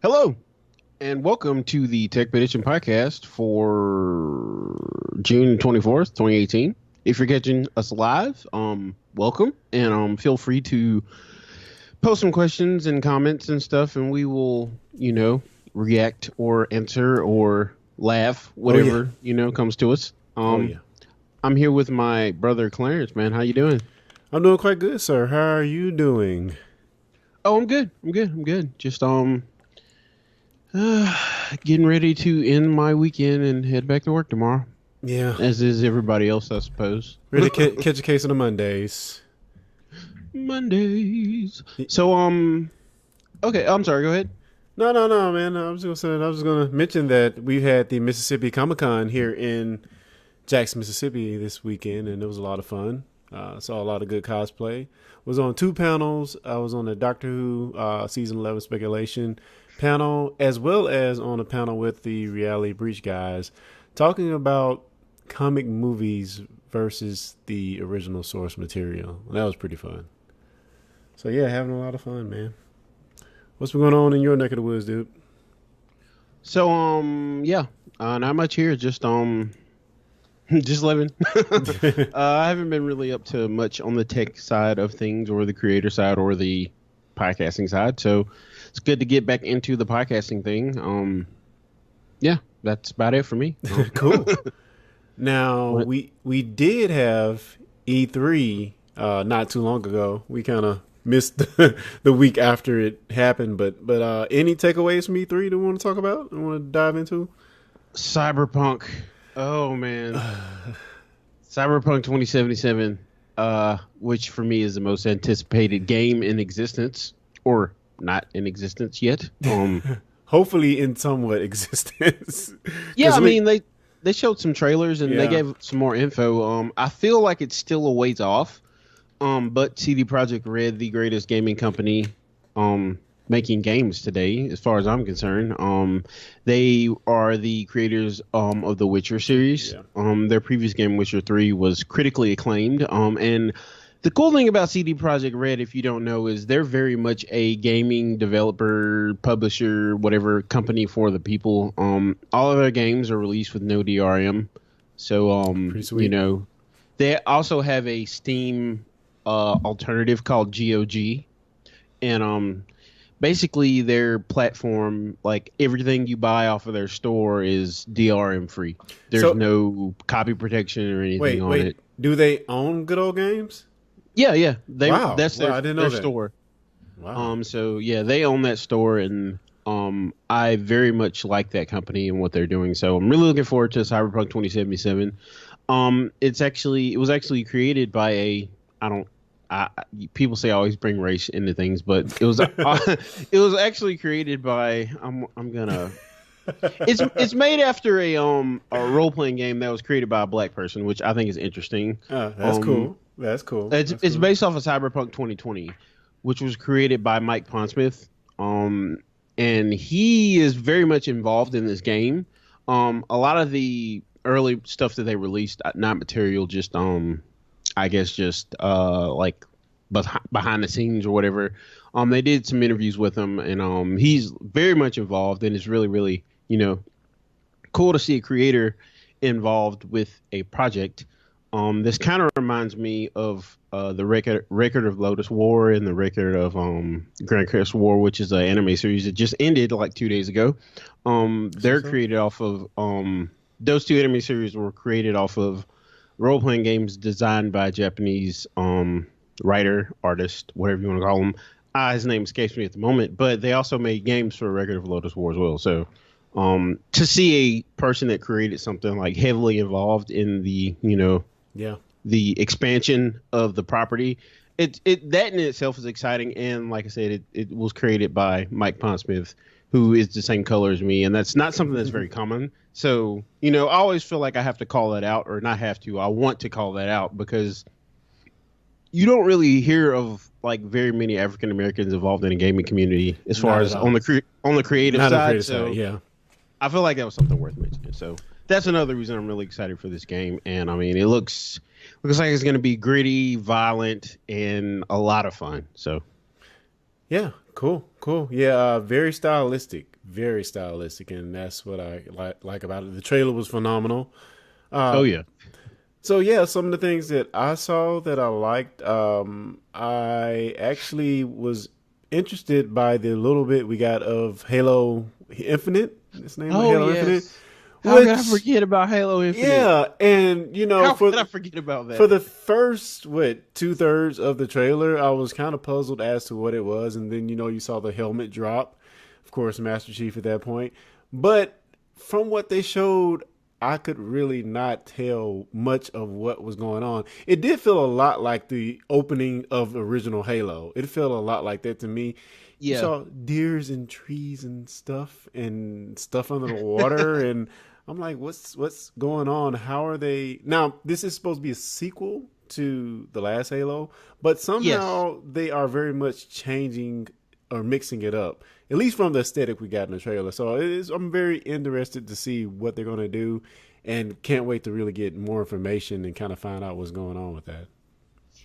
Hello, and welcome to the Techpedition Podcast for June 24th, 2018. If you're catching us live, welcome, and feel free to post some questions and comments and stuff, and we will, react or answer or laugh, whatever, comes to us. I'm here with my brother Clarence, man. How you doing? I'm doing quite good, sir. How are you doing? Oh, I'm good. Just getting ready to end my weekend and head back to work tomorrow. Yeah. As is everybody else, I suppose. Ready to catch a case on the Mondays. So, okay, I'm sorry, go ahead. No, man. I was gonna mention that we had the Mississippi Comic-Con here in Jackson, Mississippi this weekend, and it was a lot of fun. Saw a lot of good cosplay. Was on 2 panels. I was on the Doctor Who season 11 speculation panel, as well as on a panel with the Reality Breach guys, talking about comic movies versus the original source material. That was pretty fun. So yeah, having a lot of fun, man. What's been going on in your neck of the woods, dude? So, not much here. Just just living. I haven't been really up to much on the tech side of things, or the creator side, or the podcasting side. So it's good to get back into the podcasting thing. Yeah, that's about it for me. Cool. Now, we did have E3 not too long ago. We kind of missed the week after it happened, but any takeaways from E3 that we want to talk about and want to dive into? Cyberpunk. Oh man. Cyberpunk 2077, which for me is the most anticipated game in existence, or not in existence yet. Hopefully in somewhat existence. Yeah, I mean they showed some trailers and they gave some more info. I feel like it's still a ways off. But CD Projekt Red, the greatest gaming company, making games today, as far as I'm concerned. They are the creators of the Witcher series. Yeah. Their previous game, Witcher 3, was critically acclaimed. And the cool thing about CD Projekt Red, if you don't know, is they're very much a gaming developer, publisher, whatever company for the people. All of their games are released with no DRM. So, they also have a Steam alternative called GOG. And basically their platform, like everything you buy off of their store, is DRM free. There's no copy protection or anything on it. Do they own Good Old Games? Yeah. That's their store. Wow. So yeah, they own that store, and I very much like that company and what they're doing. So I'm really looking forward to Cyberpunk 2077. It was actually created by people say I always bring race into things, but it was it was actually created by it's made after a role playing game that was created by a black person, which I think is interesting. That's cool. It's based off of Cyberpunk 2020, which was created by Mike Pondsmith. And he is very much involved in this game. A lot of the early stuff that they released, not material, just I guess just like behind the scenes or whatever. They did some interviews with him, and he's very much involved, and it's really, really, cool to see a creator involved with a project. This kind of reminds me of the record of Lotus War and the record of Grand Crest War, which is an anime series that just ended like 2 days ago. They're created off of those two anime series were created off of role-playing games designed by a Japanese writer, artist, whatever you want to call him. His name escapes me at the moment, but they also made games for Record of Lotus War as well. So to see a person that created something like heavily involved in the, the expansion of the property, that in itself is exciting. And like I said, it was created by Mike Pondsmith, who is the same color as me, and that's not something that's very common. So, I always feel like I have to call that out, or not have to. I want to call that out because you don't really hear of like very many African Americans involved in the gaming community as far as on the creative side. So I feel like that was something worth mentioning. So that's another reason I'm really excited for this game. And I mean, it looks like it's going to be gritty, violent, and a lot of fun. So yeah, cool. Cool. Yeah, very stylistic, and that's what I like about it. The trailer was phenomenal. Oh yeah. So yeah, some of the things that I saw that I liked, I actually was interested by the little bit we got of Halo Infinite. Its name, Halo Infinite. How could I forget about Halo Infinite? Yeah, and how could I forget about that? For the first 2/3 of the trailer, I was kind of puzzled as to what it was, and then you saw the helmet drop, of course, Master Chief at that point. But from what they showed, I could really not tell much of what was going on. It did feel a lot like the opening of original Halo. It felt a lot like that to me. Yeah. You saw deers and trees and stuff under the water, and I'm like, what's going on? How are they now? This is supposed to be a sequel to the last Halo, but somehow they are very much changing or mixing it up, at least from the aesthetic we got in the trailer. So I'm very interested to see what they're going to do, and can't wait to really get more information and kind of find out what's going on with that.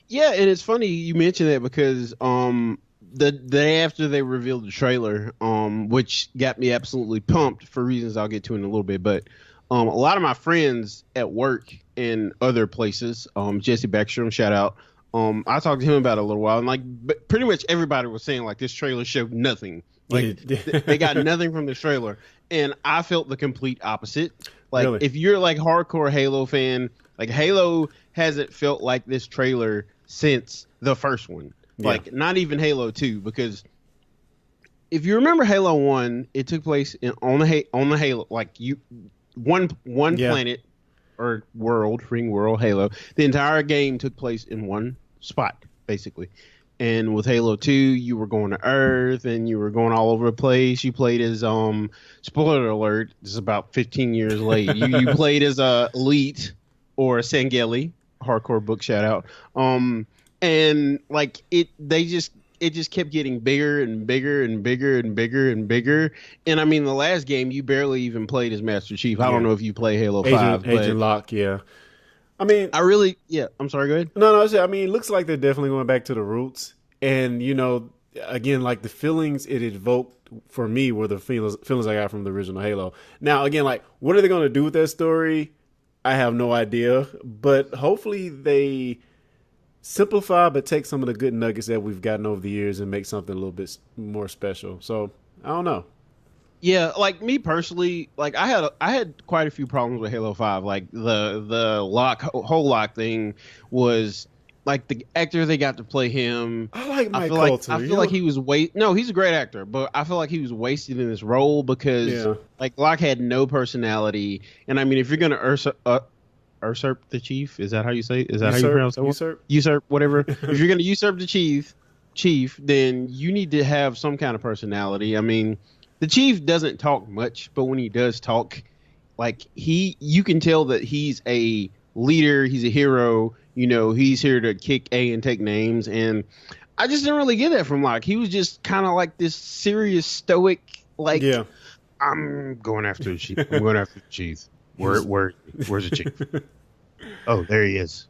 Yeah, and it's funny you mentioned that because the day after they revealed the trailer, which got me absolutely pumped for reasons I'll get to in a little bit, but a lot of my friends at work and other places, Jesse Backstrom, shout out, I talked to him about it a little while, and pretty much everybody was saying this trailer showed nothing. They got nothing from the trailer, and I felt the complete opposite. Really? If you're hardcore Halo fan, Halo hasn't felt like this trailer since the first one. Yeah. Not even Halo 2, because if you remember Halo 1, it took place on the Halo, one planet or ring world Halo. The entire game took place in one spot, basically. And with Halo 2, you were going to Earth and you were going all over the place. You played as spoiler alert, this is about 15 years late. You played as Elite or Sangeli, hardcore book shout out. And it just kept getting bigger and bigger and bigger and bigger and bigger. And I mean, the last game you barely even played as Master Chief. I don't know if you play Halo 5. Agent Locke, yeah. I mean, I'm sorry, go ahead. No, I mean, it looks like they're definitely going back to the roots. And, again, the feelings it evoked for me were the feelings I got from the original Halo. Now, again, what are they going to do with that story? I have no idea. But hopefully they simplify but take some of the good nuggets that we've gotten over the years and make something a little bit more special. So, I don't know. Yeah, me personally, I had quite a few problems with Halo 5. The whole lock thing was the actor they got to play him. I like Mike Coulter. I feel like he was No, he's a great actor, but I feel like he was wasted in this role because Locke had no personality. And I mean, if you're gonna usurp the chief, is that how you say? Is that how you pronounce it? Usurp, whatever. If you're gonna usurp the chief, then you need to have some kind of personality. I mean, the chief doesn't talk much, but when he does talk, you can tell that he's a leader, he's a hero, he's here to kick A and take names. And I just didn't really get that from Locke. He was just kind of this serious, stoic, I'm going after the chief. I'm going after the chief. Where's the chief? Oh, there he is.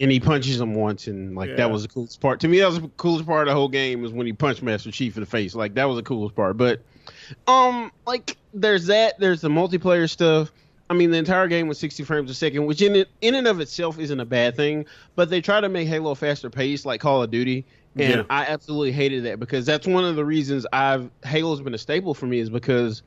And he punches him once, and that was the coolest part. To me, that was the coolest part of the whole game, was when he punched Master Chief in the face. That was the coolest part. But there's that. There's the multiplayer stuff. I mean, the entire game was 60 frames a second, which in and of itself isn't a bad thing. But they try to make Halo faster paced, like Call of Duty, and I absolutely hated that, because that's one of the reasons Halo's been a staple for me, is because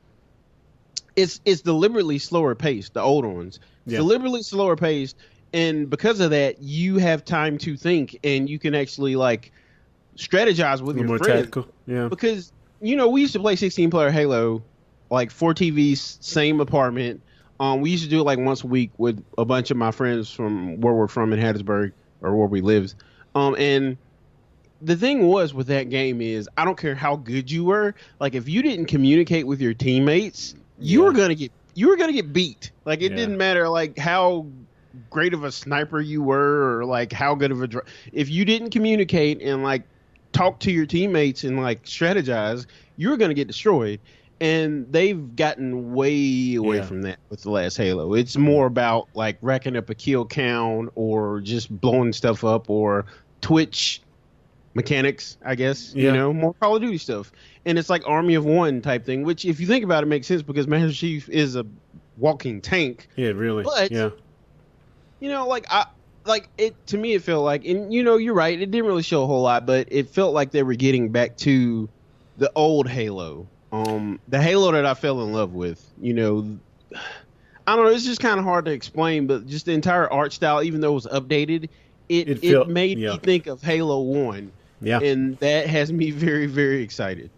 it's deliberately slower paced. The older ones, deliberately slower paced. And because of that, you have time to think, and you can actually strategize with your friends. Tactical. Yeah. Because we used to play 16-player Halo, 4 TVs, same apartment. We used to do it once a week with a bunch of my friends from where we're from in Hattiesburg, or where we lived. And the thing was with that game is, I don't care how good you were, if you didn't communicate with your teammates, you were gonna get beat. It didn't matter how great of a sniper you were, or how good of if you didn't communicate and talk to your teammates and strategize, you were going to get destroyed. And they've gotten way away from that with the last Halo. It's more about racking up a kill count, or just blowing stuff up, or Twitch mechanics, I guess. Yeah. You know, more Call of Duty stuff, and it's like Army of One type thing. Which, if you think about it, makes sense because Master Chief is a walking tank. Yeah, really. But yeah. you know, to me, it felt like, and you know, you're right. It didn't really show a whole lot, but it felt like they were getting back to the old Halo, the Halo that I fell in love with. You know, I don't know. It's just kind of hard to explain, but just the entire art style, even though it was updated, it made me think of Halo 1. Yeah. And that has me very, very excited.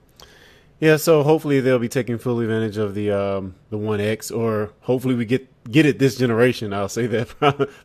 Yeah, so hopefully they'll be taking full advantage of the One X, or hopefully we get it this generation. I'll say that.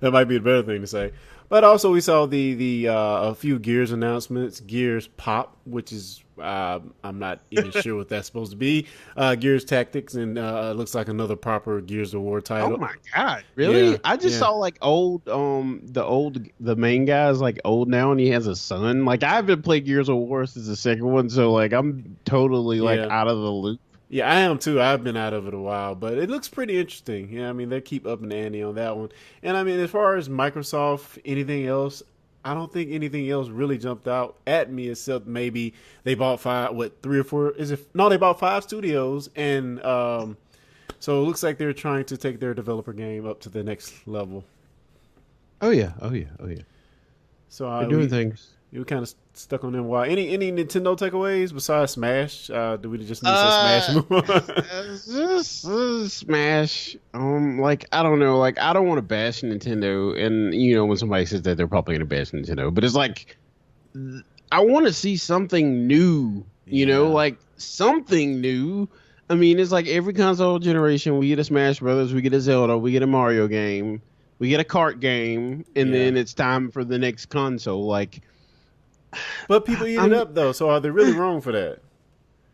That might be a better thing to say. But also we saw the a few Gears announcements. Gears Pop, which is I'm not even sure what that's supposed to be. Gears Tactics, and looks like another proper Gears of War title. Oh my god, really? Yeah, I just saw like the main guy's like old now, and he has a son. Like, I haven't played Gears of War since the second one, so like I'm totally out of the loop. Yeah, I am too. I've been out of it a while, but it looks pretty interesting. Yeah, I mean, they keep up the ante on that one. And I mean, as far as Microsoft, anything else, I don't think anything else really jumped out at me, except maybe they bought three or four? They bought 5 studios, and so it looks like they're trying to take their developer game up to the next level. Oh yeah. So they're doing things. You were kind of stuck on them. Why? Any Nintendo takeaways besides Smash? Do we just need to Smash? Smash. Like, I don't know. Like, I don't want to bash Nintendo, and you know, when somebody says that, they're probably going to bash Nintendo. But it's like, I want to see something new. You know, like something new. I mean, it's like every console generation, we get a Smash Brothers, we get a Zelda, we get a Mario game, we get a kart game, and then it's time for the next console. Like. But people eat it up, though, so are they really wrong for that?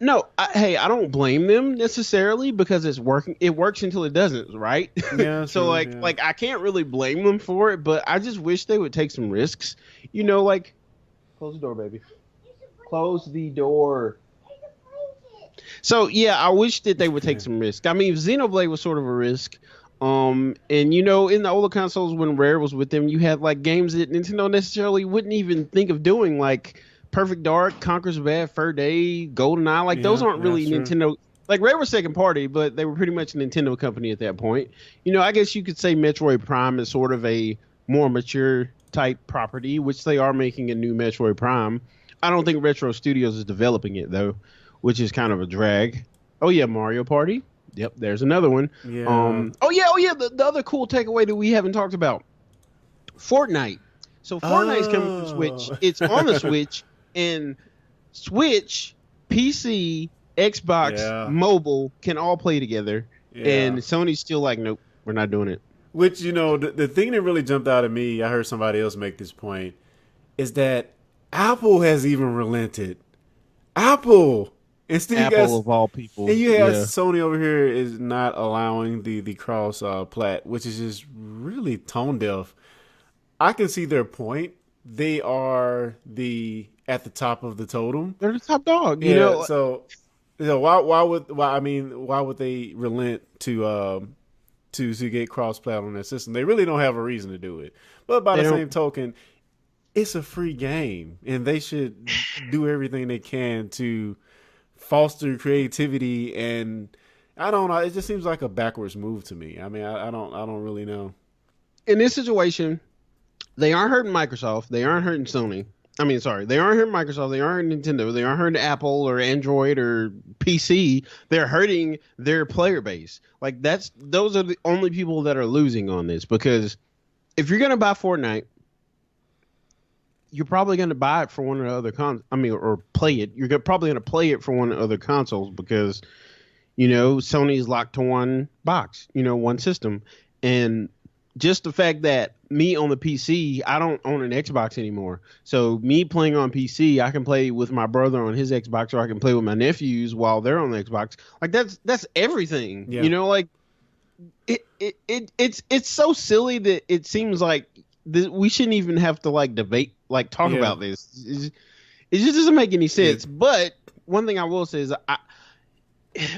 No, I don't blame them necessarily, because it's working. It works until it doesn't, right? Yeah. So like I can't really blame them for it, but I just wish they would take some risks. You know, like, close the door, baby. Close the door. So yeah, I wish that they would take some risks. I mean, Xenoblade was sort of a risk. And you know, in the older consoles, when Rare was with them, you had like games that Nintendo necessarily wouldn't even think of doing, like Perfect Dark, Conker's Bad Fur Day, GoldenEye. Like, those aren't really Nintendo. Like, Rare was second party, but they were pretty much a Nintendo company at that point. You know, I guess you could say Metroid Prime is sort of a more mature type property, which they are making a new Metroid Prime. I don't think Retro Studios is developing it though, which is kind of a drag. Oh yeah, Mario Party. Yep, there's another one. Yeah. Oh yeah. The other cool takeaway that we haven't talked about, Fortnite. So Fortnite's coming to Switch. It's on the Switch, and Switch, PC, Xbox, mobile can all play together. Yeah. And Sony's still like, nope, we're not doing it. Which, you know, the thing that really jumped out at me, I heard somebody else make this point, is that Apple has even relented. Apple of all people. And you have Sony over here is not allowing the cross plat, which is just really tone deaf. I can see their point. They are at the top of the totem. They're the top dog. Yeah, you know. So why would they relent to get cross plat on their system? They really don't have a reason to do it. But by the same token, it's a free game, and they should do everything they can to foster creativity. And I don't know, it just seems like a backwards move to me. I mean, I don't really know. In this situation, they aren't hurting Microsoft. They aren't hurting Sony. I mean, sorry, they aren't hurting Microsoft. They aren't hurting Nintendo. They aren't hurting Apple or Android or PC. They're hurting their player base. Like, those are the only people that are losing on this, because if you're gonna buy Fortnite, you're probably going to buy it for one of the other or play it. You're probably going to play it for one of the other consoles, because, you know, Sony's locked to one box, you know, one system. And just the fact that me on the PC, I don't own an Xbox anymore. So me playing on PC, I can play with my brother on his Xbox, or I can play with my nephews while they're on the Xbox. Like, that's everything. Yeah. You know, like it's so silly that it seems like we shouldn't even have to like debate, like talk about this. It just doesn't make any sense. Yeah. But one thing I will say is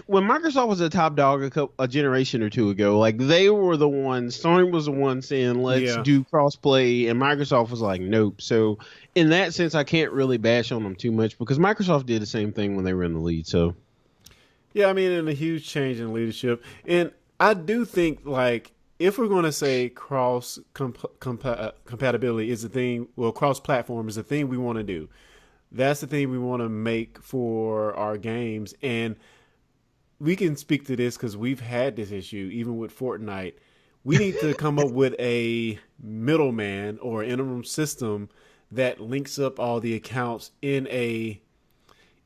when Microsoft was a top dog a generation or two ago, like they were the ones. Sony was the one saying let's do crossplay, and Microsoft was like nope. So in that sense, I can't really bash on them too much because Microsoft did the same thing when they were in the lead. So yeah, I mean, and a huge change in leadership, and I do think like if we're going to say cross compatibility is the thing, well, cross platform is the thing we want to do. That's the thing we want to make for our games. And we can speak to this because we've had this issue, even with Fortnite. We need to come up with a middleman or interim system that links up all the accounts in a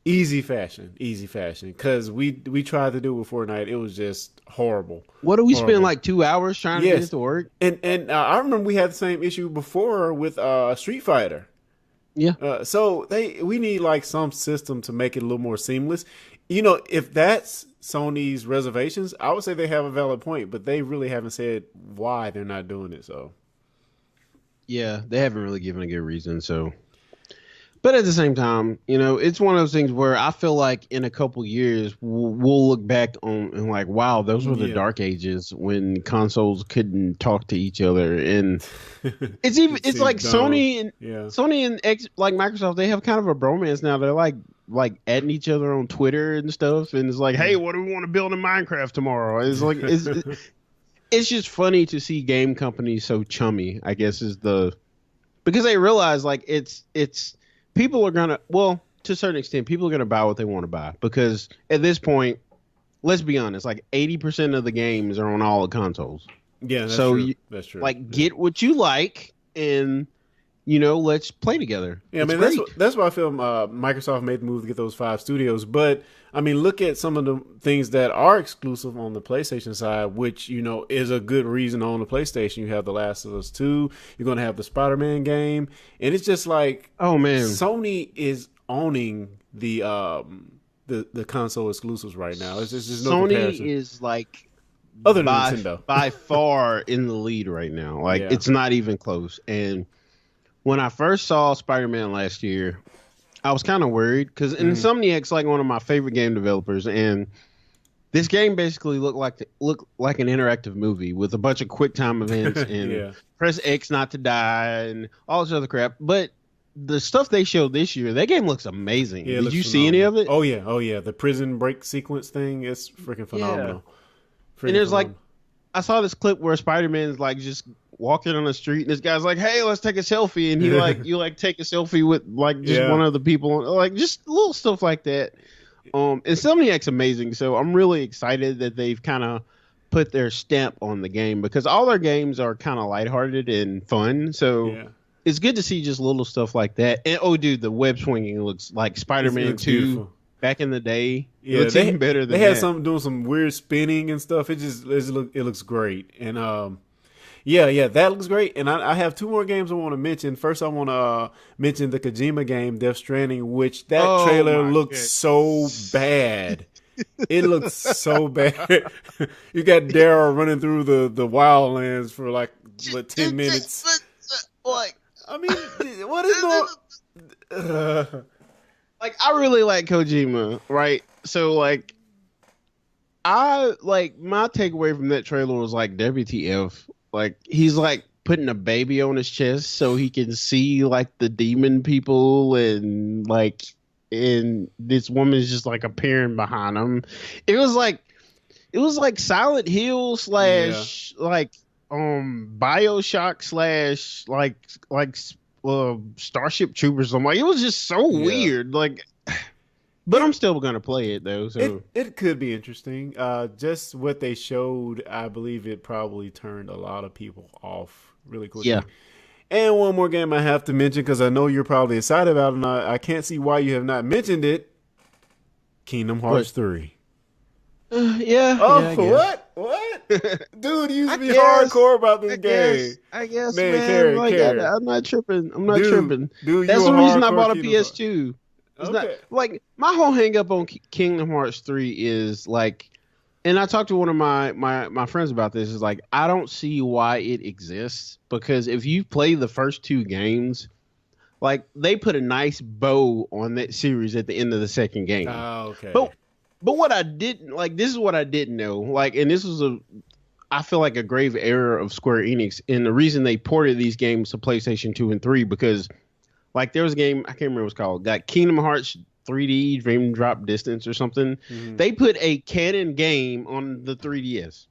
easy fashion. Because we tried to do it with Fortnite. It was just horrible. What do we spend like 2 hours trying to get it to work? And I remember we had the same issue before with Street Fighter. Yeah. So we need like some system to make it a little more seamless. You know, if that's Sony's reservations, I would say they have a valid point, but they really haven't said why they're not doing it. So yeah, they haven't really given a good reason. So, but at the same time, you know, it's one of those things where I feel like in a couple years we'll look back on and like, wow, those were the dark ages when consoles couldn't talk to each other, and it's like dumb. Sony and like Microsoft, they have kind of a bromance now. They're like adding each other on Twitter and stuff, and it's like, hey, what do we want to build in Minecraft tomorrow? It's like it's just funny to see game companies so chummy, I guess, because they realize like it's people are gonna, well, to a certain extent, people are gonna buy what they want to buy, because at this point, let's be honest, like 80% of the games are on all the consoles. Yeah, that's true. That's true. Like, get what you like, and you know, let's play together. Yeah, I mean, that's why I feel Microsoft made the move to get those 5 studios. But I mean, look at some of the things that are exclusive on the PlayStation side, which, you know, is a good reason on the PlayStation. You have The Last of Us 2. You're going to have the Spider-Man game, and it's just like, oh man, Sony is owning the console exclusives right now. It's just there's no comparison. Sony is like, other than Nintendo, by far in the lead right now. Like, it's not even close. And when I first saw Spider-Man last year, I was kind of worried because Insomniac's like one of my favorite game developers, and this game basically looked like an interactive movie with a bunch of quick time events and press X not to die and all this other crap. But the stuff they showed this year, that game looks amazing. Yeah, Did you see any of it? Oh yeah. The prison break sequence thing is freaking phenomenal. Yeah. And there's like, I saw this clip where Spider-Man's like just walking on the street, and this guy's like, "Hey, let's take a selfie," and he you take a selfie with like just one of the people, like just little stuff like that. Insomniac's amazing, so I'm really excited that they've kind of put their stamp on the game, because all their games are kind of lighthearted and fun. So it's good to see just little stuff like that. And oh, dude, the web swinging looks like Spider-Man 2. Beautiful. Back in the day, it looks even better than that. They had something doing some weird spinning and stuff. It looks great. And that looks great. And I have 2 more games I want to mention. First, I want to mention the Kojima game, Death Stranding, which that trailer looks so bad. It looks so bad. You got Daryl running through the wildlands for like 10 minutes. Like, I mean, what is like, I really like Kojima, right? So, like, my takeaway from that trailer was like, WTF. Like, he's like putting a baby on his chest so he can see like the demon people, and this woman is just like appearing behind him. It was like Silent Hill / like BioShock / like Starship Troopers. I'm like, it was just so weird. Like, but I'm still gonna play it though. So it could be interesting. Just what they showed, I believe it probably turned a lot of people off really quickly. Yeah. And one more game I have to mention, because I know you're probably excited about it, and I can't see why you have not mentioned it. Kingdom Hearts 3. What? Dude, you used to be hardcore about this game. I guess, man. I'm not tripping. Dude, that's the reason I bought a PS2. It's not, like, my whole hang up on Kingdom Hearts 3 is like, and I talked to one of my friends about this, is like, I don't see why it exists, because if you play the first 2 games, like, they put a nice bow on that series at the end of the second game. Oh, okay. But But what I didn't like, this is what I didn't know. Like, and this was I feel like a grave error of Square Enix, and the reason they ported these games to PlayStation 2 and 3 because, like, there was a game I can't remember what it's called, got Kingdom Hearts 3D Dream Drop Distance or something. Mm-hmm. They put a canon game on the 3DS,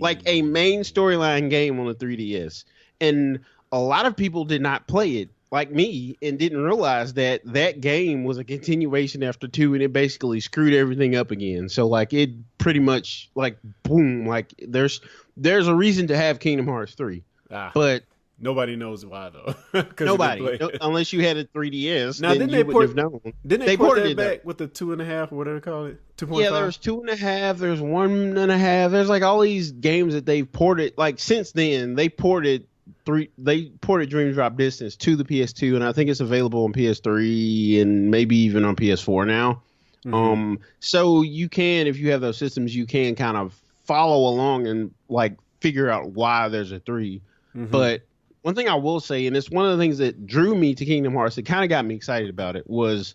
like a main storyline game on the 3DS, and a lot of people did not play it, like me, and didn't realize that that game was a continuation after 2, and it basically screwed everything up again. So like it pretty much like boom, like there's a reason to have Kingdom Hearts 3, but nobody knows why though. Nobody, unless you had a 3DS. Now then you wouldn't have known. Didn't they port that back with the 2.5 or whatever they call it? 2.5. Yeah, there's 2.5. There's 1.5. There's like all these games that they've ported. Like since then, they ported Dream Drop Distance to the PS2, and I think it's available on PS3 and maybe even on PS4 now. Mm-hmm. So you can, if you have those systems, you can kind of follow along and like figure out why there's a 3. Mm-hmm. But one thing I will say, and it's one of the things that drew me to Kingdom Hearts, that kind of got me excited about it, was,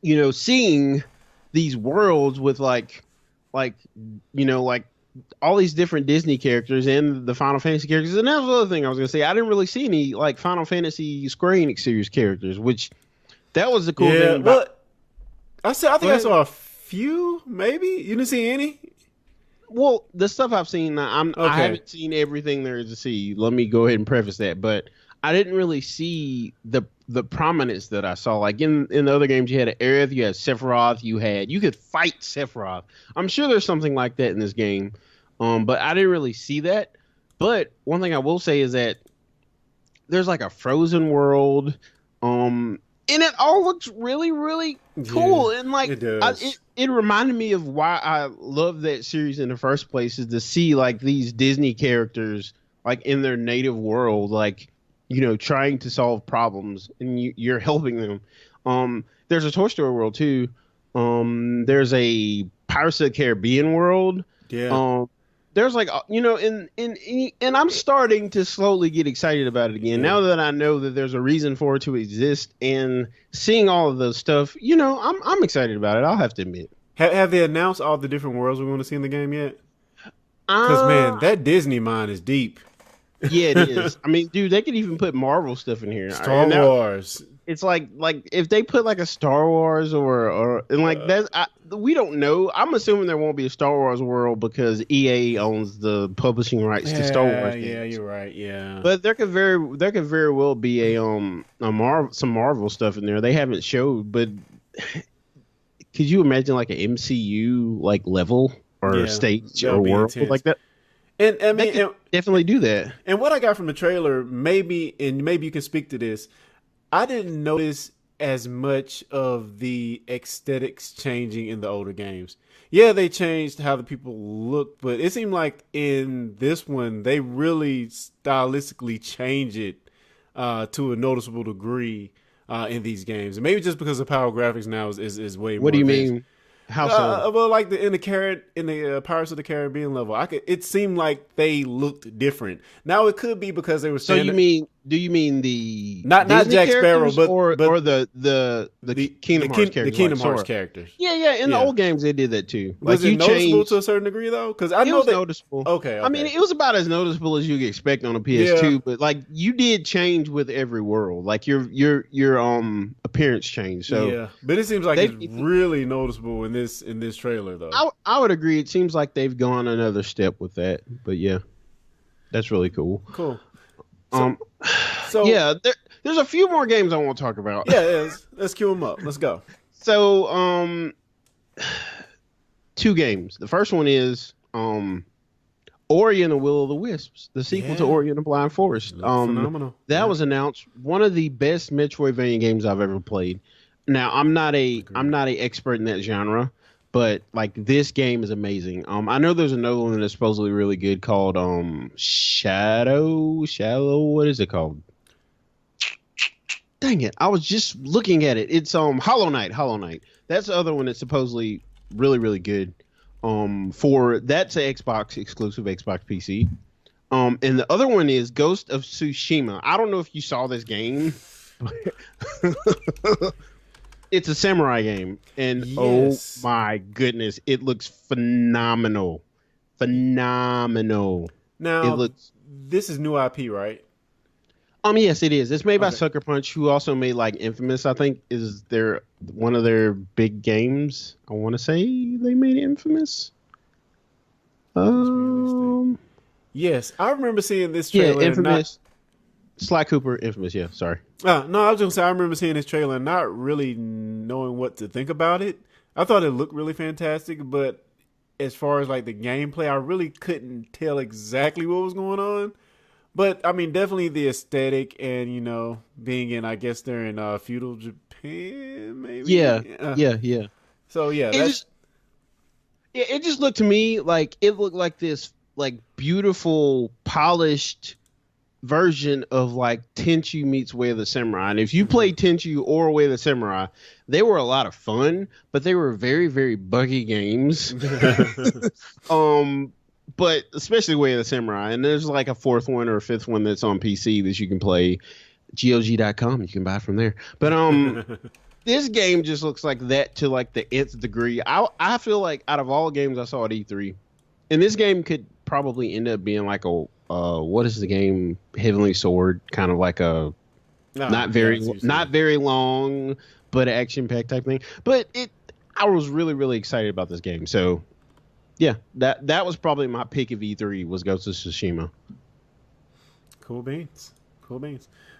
you know, seeing these worlds with like all these different Disney characters and the Final Fantasy characters. And that was the other thing I was going to say. I didn't really see any like Final Fantasy Square Enix series characters, which that was the cool thing about. I think I saw a few, maybe. You didn't see any? Well, the stuff I've seen, I haven't seen everything there is to see. Let me go ahead and preface that. But I didn't really see the prominence that I saw. Like in the other games, you had Aerith, you had Sephiroth, you could fight Sephiroth. I'm sure there's something like that in this game, but I didn't really see that. But one thing I will say is that there's like a frozen world, and it all looks really, really cool. And like it reminded me of why I love that series in the first place, is to see like these Disney characters like in their native world, like, you know, trying to solve problems, and you're helping them. There's a Toy Story world too. There's a Pirates of the Caribbean world. Yeah. There's like, you know, and I'm starting to slowly get excited about it again. Now that I know that there's a reason for it to exist, and seeing all of those stuff, you know, I'm excited about it. I'll have to admit. Have they announced all the different worlds we want to see in the game yet? Because man, that Disney mind is deep. Yeah, it is. I mean, dude, they could even put Marvel stuff in here. Star Wars. It's like if they put like a Star Wars or that, we don't know. I'm assuming there won't be a Star Wars world because EA owns the publishing rights to Star Wars games. Yeah, you're right. Yeah, but there could very well be some Marvel stuff in there. They haven't showed, but could you imagine like an MCU like level or stage or world like that? And I mean, definitely do that. And what I got from the trailer, maybe you can speak to this. I didn't notice as much of the aesthetics changing in the older games. Yeah, they changed how the people look, but it seemed like in this one they really stylistically change it to a noticeable degree in these games. And maybe just because the power graphics now is way more. What do you advanced. mean? How so? Well, like in the Pirates of the Caribbean level, it seemed like they looked different. Now it could be because they were. So do you mean the not Jack Sparrow, but the Kingdom Hearts characters? The Kingdom Hearts characters. Yeah. In the old games, they did that too. Was it noticeable to a certain degree though? Because I know it was noticeable. Okay. I mean, it was about as noticeable as you could expect on a PS2, but like you did change with every world. Like your appearance changed. So yeah, but it seems like it's really noticeable in this trailer though. I would agree. It seems like they've gone another step with that. But yeah, that's really cool. Cool. So yeah, there's a few more games I want to talk about. Yeah, let's queue them up. Let's go. So, 2 games. The first one is Ori and the Will of the Wisps, the sequel to Ori and the Blind Forest. Phenomenal. That was announced. One of the best Metroidvania games I've ever played. Now, I'm not a expert in that genre, but like this game is amazing. I know there's another one that's supposedly really good called Shadow. What is it called? Dang it! I was just looking at it. It's Hollow Knight. That's the other one that's supposedly really, really good. That's an Xbox exclusive, Xbox PC. And the other one is Ghost of Tsushima. I don't know if you saw this game. It's a samurai game, and Yes. oh my goodness, it looks phenomenal. Phenomenal. It Now, looks. this is new IP, right? Yes, it is. It's made by Okay. Sucker Punch, who also made like Infamous. I think is their one of their big games. I want to say they made Infamous. Yes, I remember seeing this Yeah, trailer. Infamous. Sly Cooper, Infamous. Yeah, sorry. No, I was gonna say I remember seeing this trailer and not really knowing what to think about it. I thought it looked really fantastic, but as far as like the gameplay, I really couldn't tell exactly what was going on. But I mean, definitely the aesthetic and being in, I guess they're in feudal Japan, maybe. Yeah, Uh, yeah. So yeah, It just, yeah, it just looked to me like it looked like this like beautiful, polished version of like Tenchu meets Way of the Samurai. And if you played Tenchu or Way of the Samurai, they were a lot of fun, but they were very, very buggy games. But especially Way of the Samurai. And there's like a fourth one or a fifth one that's on PC that you can play. GOG.com, you can buy from there. But this game just looks like that to like the nth degree. I feel like out of all games I saw at E3, and this game could probably end up being like a what is the game? Heavenly Sword, kind of like a not very long but action packed type thing. But I was really, really excited about this game. So yeah, that was probably my pick of E3 was Ghost of Tsushima. Cool beans.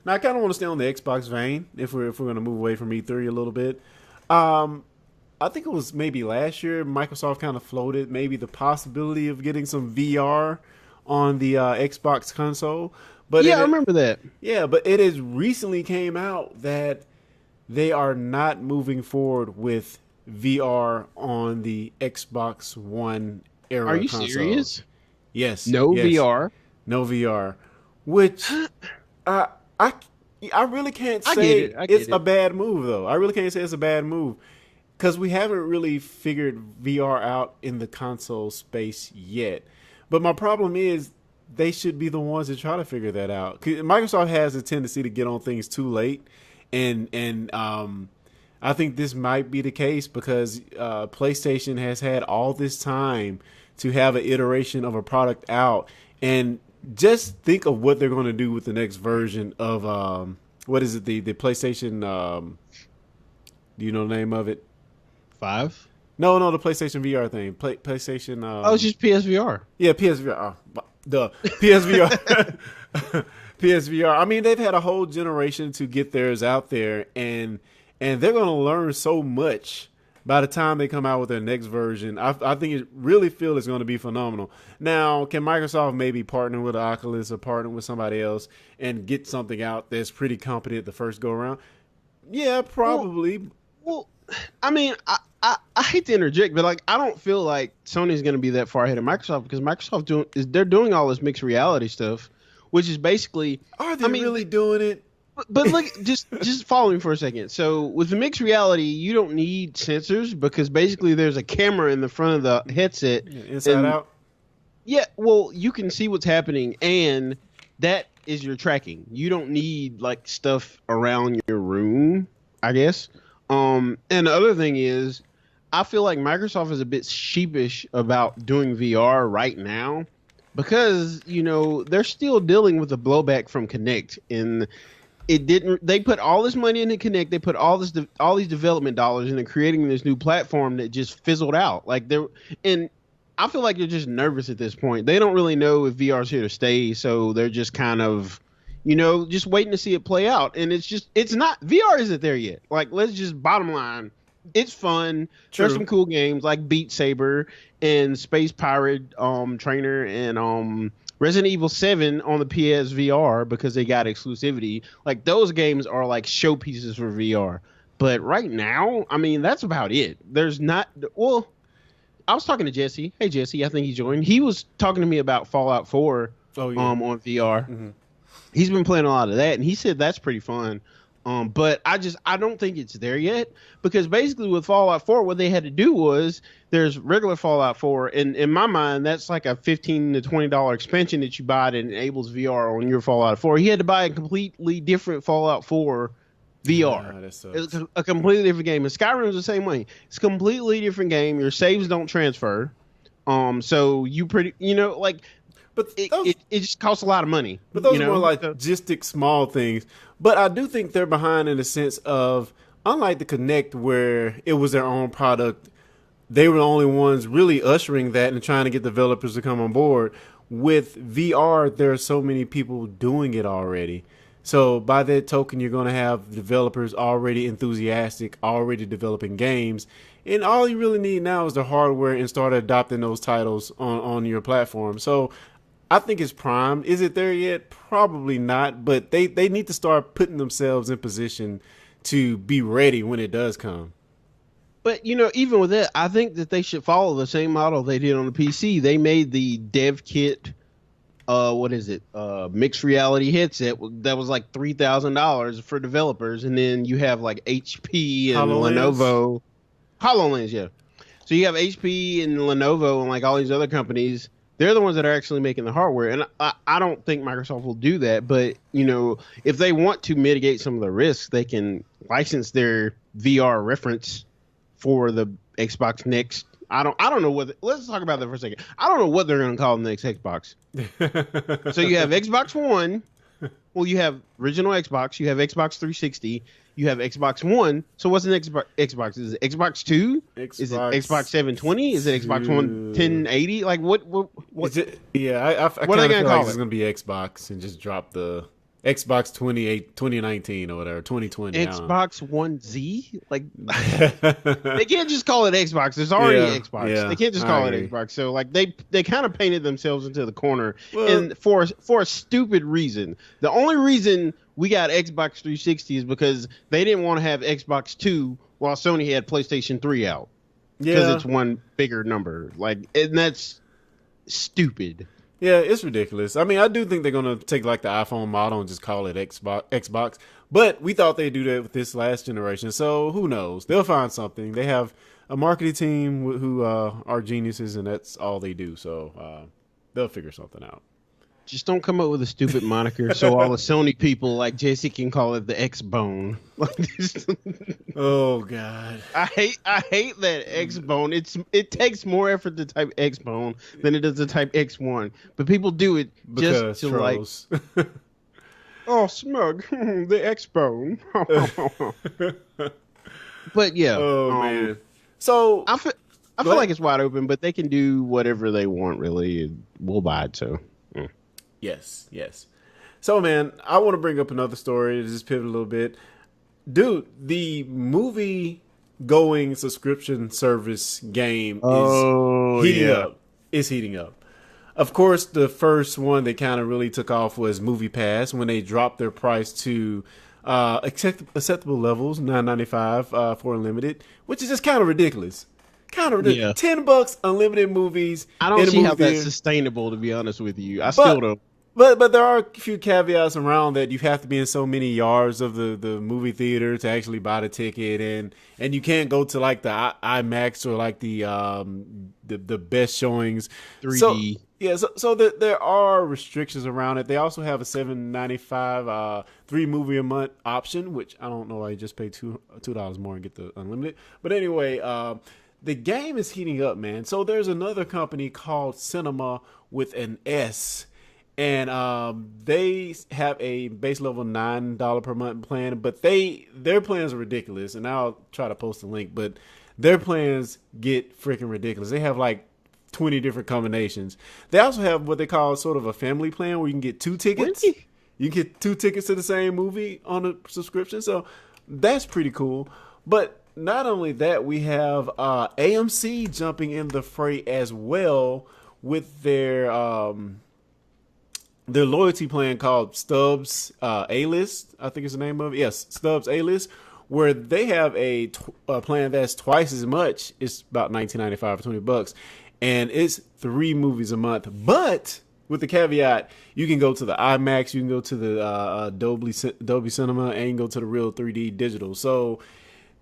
Now I kind of want to stay on the Xbox vein if we're going to move away from E3 a little bit. I think it was maybe last year Microsoft kind of floated maybe the possibility of getting some VR on the Xbox console. But yeah, I remember that. Yeah, but it has recently came out that they are not moving forward with VR on the Xbox One era Are you console. serious? Yes. No yes. VR. No VR. Which I really can't I say get it's it. a bad move, though. I really can't say it's a bad move because we haven't really figured VR out in the console space yet. But my problem is they should be the ones that try to figure that out. 'Cause Microsoft has a tendency to get on things too late, and I think this might be the case because PlayStation has had all this time to have an iteration of a product out, and just think of what they're going to do with the next version of what is it? The PlayStation. Do you know the name of it? 5? No, the PlayStation VR thing. PlayStation. It's just PSVR. Yeah, PSVR. PSVR. PSVR. I mean, they've had a whole generation to get theirs out there, and they're going to learn so much by the time they come out with their next version. I think it really feel it's going to be phenomenal. Now, can Microsoft maybe partner with Oculus or partner with somebody else and get something out that's pretty competent the first go around? Yeah, probably. Well, I mean, I hate to interject, but like I don't feel like Sony's going to be that far ahead of Microsoft because they're doing all this mixed reality stuff, which is basically Are they really doing it? But look, just follow me for a second. So with the mixed reality, you don't need sensors because basically there's a camera in the front of the headset. Yeah, inside out? Yeah, well, you can see what's happening, and that is your tracking. You don't need like stuff around your room, I guess. And the other thing is, I feel like Microsoft is a bit sheepish about doing VR right now because they're still dealing with the blowback from Kinect and. They put all this money into Kinect. They put all these development dollars into creating this new platform that just fizzled out. And I feel like they're just nervous at this point. They don't really know if VR's here to stay, so they're just kind of, just waiting to see it play out. And it's not VR isn't there yet. Like, let's just bottom line, it's fun. True. There's some cool games like Beat Saber and Space Pirate Trainer and Resident Evil 7 on the PSVR because they got exclusivity. Like those games are like showpieces for VR. But right now, I mean, that's about it. There's not. Well, I was talking to Jesse. Hey, Jesse, I think he joined. He was talking to me about Fallout 4 on VR. Mm-hmm. He's been playing a lot of that, and he said that's pretty fun. But I don't think it's there yet because basically with Fallout 4, what they had to do was there's regular Fallout 4, and in my mind, that's like a $15 to $20 expansion that you buy that enables VR on your Fallout 4. He had to buy a completely different Fallout 4 VR. That sucks. It's a completely different game. And Skyrim is the same way. It's a completely different game. Your saves don't transfer. So you like, but it just costs a lot of money. But those are more like logistic small things. But I do think they're behind in the sense of, unlike the Kinect where it was their own product, they were the only ones really ushering that and trying to get developers to come on board. With VR, there are so many people doing it already. So by that token, you're going to have developers already enthusiastic, already developing games. And all you really need now is the hardware and start adopting those titles on your platform. So I think it's primed. Is it there yet? Probably not. But they need to start putting themselves in position to be ready when it does come. But, even with that, I think that they should follow the same model they did on the PC. They made the dev kit, mixed reality headset that was like $3,000 for developers. And then you have like HP and Lenovo. HoloLens, yeah. So you have HP and Lenovo and like all these other companies. They're the ones that are actually making the hardware. And I don't think Microsoft will do that. But, if they want to mitigate some of the risks, they can license their VR reference for the Xbox Next. I don't know let's talk about that for a second. I don't know what they're going to call the next Xbox. So you have Xbox One. Well, you have original Xbox. You have Xbox 360. You have Xbox One. So what's the next Xbox? Is it Xbox 2? Is it Xbox 720? Is it Xbox One 1080? Like what is it? Yeah, I what are they going to call it? It's going to be Xbox and just drop the Xbox 2019 or whatever, 2020. Xbox One Z? Like, they can't just call it Xbox. There's already Xbox. Yeah, they can't just call it Xbox. So, like, they kind of painted themselves into the corner, and for a stupid reason. The only reason we got Xbox 360 is because they didn't want to have Xbox 2 while Sony had PlayStation 3 out. Because it's one bigger number. Like, and that's stupid. Yeah, it's ridiculous. I mean, I do think they're going to take like the iPhone model and just call it Xbox. But we thought they'd do that with this last generation. So who knows? They'll find something. They have a marketing team who are geniuses, and that's all they do. So they'll figure something out. Just don't come up with a stupid moniker so all the Sony people like Jesse can call it the X-Bone. Oh God. I hate that X-Bone. It takes more effort to type X-Bone than it does to type X1. But people do it just to trolls. Like oh, smug. The X-Bone. But yeah. Oh man. So I feel like it's wide open, but they can do whatever they want really. We'll buy it, so Yes. So, man, I want to bring up another story to just pivot a little bit. Dude, the movie-going subscription service game is heating up. It's heating up. Of course, the first one that kind of really took off was Movie Pass when they dropped their price to acceptable levels, $9.95 for unlimited, which is just kind of ridiculous. Yeah. $10 unlimited movies. I don't see how that's sustainable, to be honest with you. Still don't. But there are a few caveats around that. You have to be in so many yards of the movie theater to actually buy the ticket, and you can't go to like the IMAX or like the best showings 3D. So there are restrictions around it. They also have a $7.95 3-movie a month option, which I don't know why you just pay $2 more and get the unlimited. But anyway, the game is heating up, man. So there's another company called Cinema with an S. And they have a base level $9 per month plan, but their plans are ridiculous. And I'll try to post a link, but their plans get freaking ridiculous. They have like 20 different combinations. They also have what they call sort of a family plan where you can get 2 tickets. Really? You can get 2 tickets to the same movie on a subscription. So that's pretty cool. But not only that, we have AMC jumping in the fray as well with their loyalty plan called Stubs A-List, I think is the name of it. Yes, Stubs A-List, where they have a plan that's twice as much. It's about $19.95 for $20, and it's 3 movies a month. But with the caveat, you can go to the IMAX, you can go to the Dolby Cinema, and you can go to the real 3D digital. So,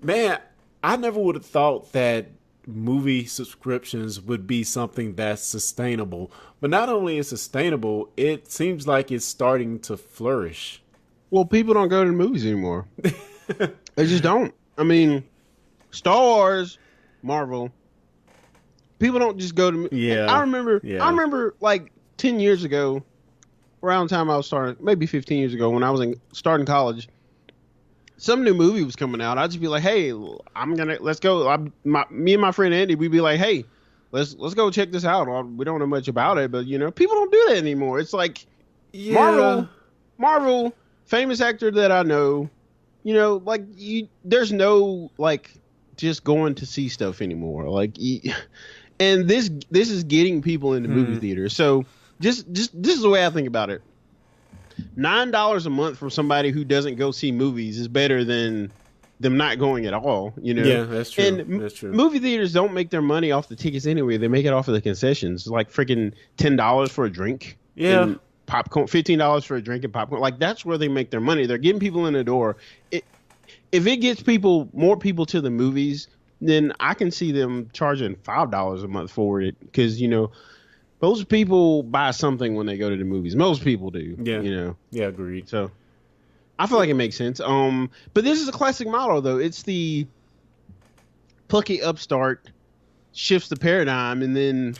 man, I never would have thought that movie subscriptions would be something that's sustainable. But not only is sustainable, it seems like it's starting to flourish. Well, people don't go to the movies anymore. They just don't. I mean, Star Wars, Marvel. People don't just go to. Yeah. I remember like 10 years ago, around the time I was starting, maybe 15 years ago when I was starting college. Some new movie was coming out. I'd just be like, "Hey, let's go." Me and my friend Andy, we'd be like, "Hey, let's go check this out." We don't know much about it, but people don't do that anymore. It's like Marvel, famous actor that I know. There's no like just going to see stuff anymore. And this is getting people into movie theaters. So just this is the way I think about it. $9 a month from somebody who doesn't go see movies is better than them not going at all. Yeah, that's true. And that's true. Movie theaters don't make their money off the tickets anyway. They make it off of the concessions, like freaking $10 for a drink. Yeah. And popcorn, $15 for a drink and popcorn. Like that's where they make their money. They're getting people in the door. If it gets more people to the movies, then I can see them charging $5 a month for it because most people buy something when they go to the movies. Most people do. Yeah. Yeah, agreed. So I feel like it makes sense. But this is a classic model though. It's the plucky upstart shifts the paradigm, and then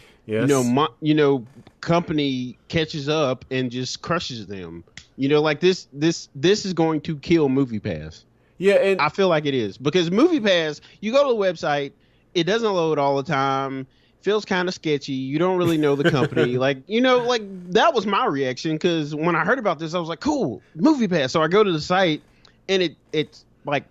company catches up and just crushes them. Like this is going to kill MoviePass. Yeah, and I feel like it is because MoviePass, you go to the website, it doesn't load all the time. Feels kind of sketchy. You don't really know the company. That was my reaction because when I heard about this, I was like, cool, MoviePass. So I go to the site and it's like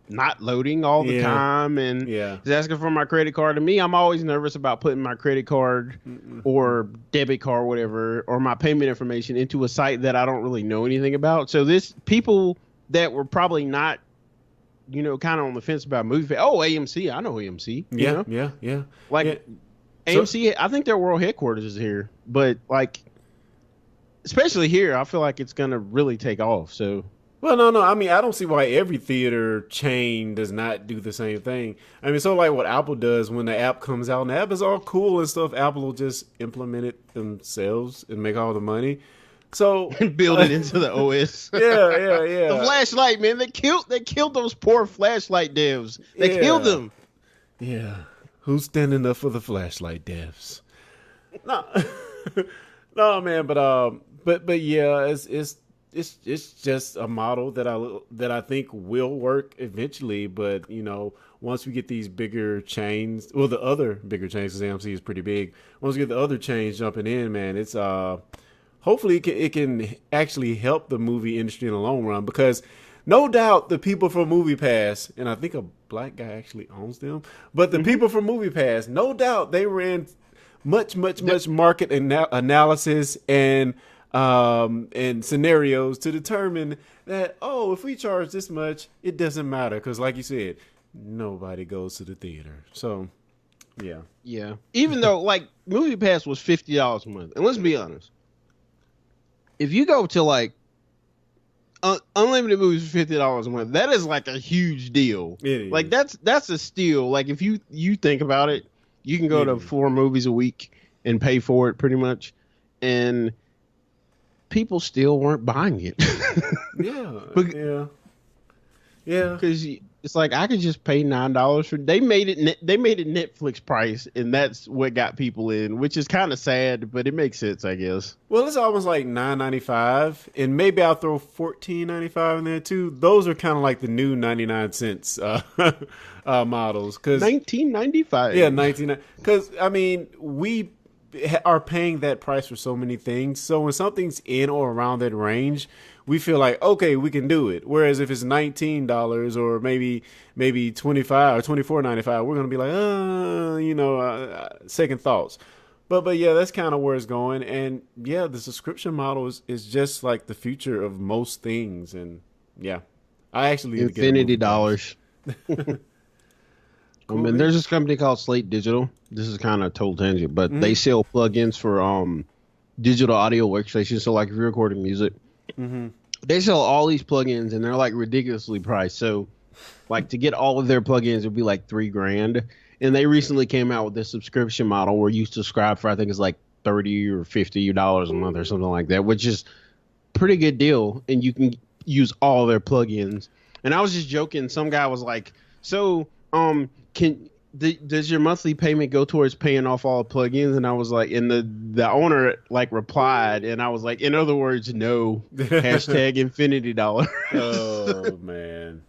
not loading all the time and it's asking for my credit card. To me, I'm always nervous about putting my credit card or debit card, whatever, or my payment information into a site that I don't really know anything about. So people that were probably not, kind of on the fence about MoviePass. Oh, AMC. I know AMC. Yeah. AMC, I think their world headquarters is here, but especially here, I feel like it's going to really take off. So, well, no. I mean, I don't see why every theater chain does not do the same thing. I mean, so like what Apple does when the app comes out, and the app is all cool and stuff. Apple will just implement it themselves and make all the money. So build it into the OS. Yeah. The flashlight, man. They killed those poor flashlight devs. They killed them. Yeah. Who's standing up for the flashlight devs? No, no, man. But yeah, it's just a model that I think will work eventually. But once we get these bigger chains, well, the other bigger chains, because AMC is pretty big. Once we get the other chains jumping in, man, it's hopefully it can actually help the movie industry in the long run, because no doubt the people from MoviePass, and I think a black guy actually owns them, but the people from MoviePass, no doubt they ran much market analysis and scenarios to determine that, if we charge this much, it doesn't matter, because like you said, nobody goes to the theater. So yeah. Even though MoviePass was $50 a month, and let's be honest, if you go to unlimited movies for $50 a month, that is like a huge deal. It is. That's a steal. Like if you think about it, you can go to 4 movies a week and pay for it pretty much, and people still weren't buying it. Yeah. Because it's like I could just pay $9 for. They made it Netflix price, and that's what got people in, which is kind of sad, but it makes sense, I guess. Well, it's almost like $9.95, and maybe I'll throw $14.95 in there too. Those are kind of like the new 99 cents models. Cause $19.95. Yeah, $19. Because I mean, we are paying that price for so many things. So when something's in or around that range, we feel like, okay, we can do it. Whereas if it's $19 or maybe $25 or $24.95, we're gonna be like, second thoughts. But yeah, that's kind of where it's going. And yeah, the subscription model is just like the future of most things. And yeah, I actually need infinity dollars. Cool, I mean, there's this company called Slate Digital. This is kind of a total tangent, but they sell plugins for digital audio workstations. So like if you're recording music, they sell all these plugins and they're like ridiculously priced. So like to get all of their plugins, it would be like $3,000. And they recently came out with this subscription model where you subscribe for, I think it's like $30 or $50 a month or something like that, which is pretty good deal. And you can use all their plugins. And I was just joking. Some guy was like, "So, does your monthly payment go towards paying off all the plugins?" And I was like, and the owner like replied, and I was like, in other words, no. Hashtag Infinity Dollar. Oh man.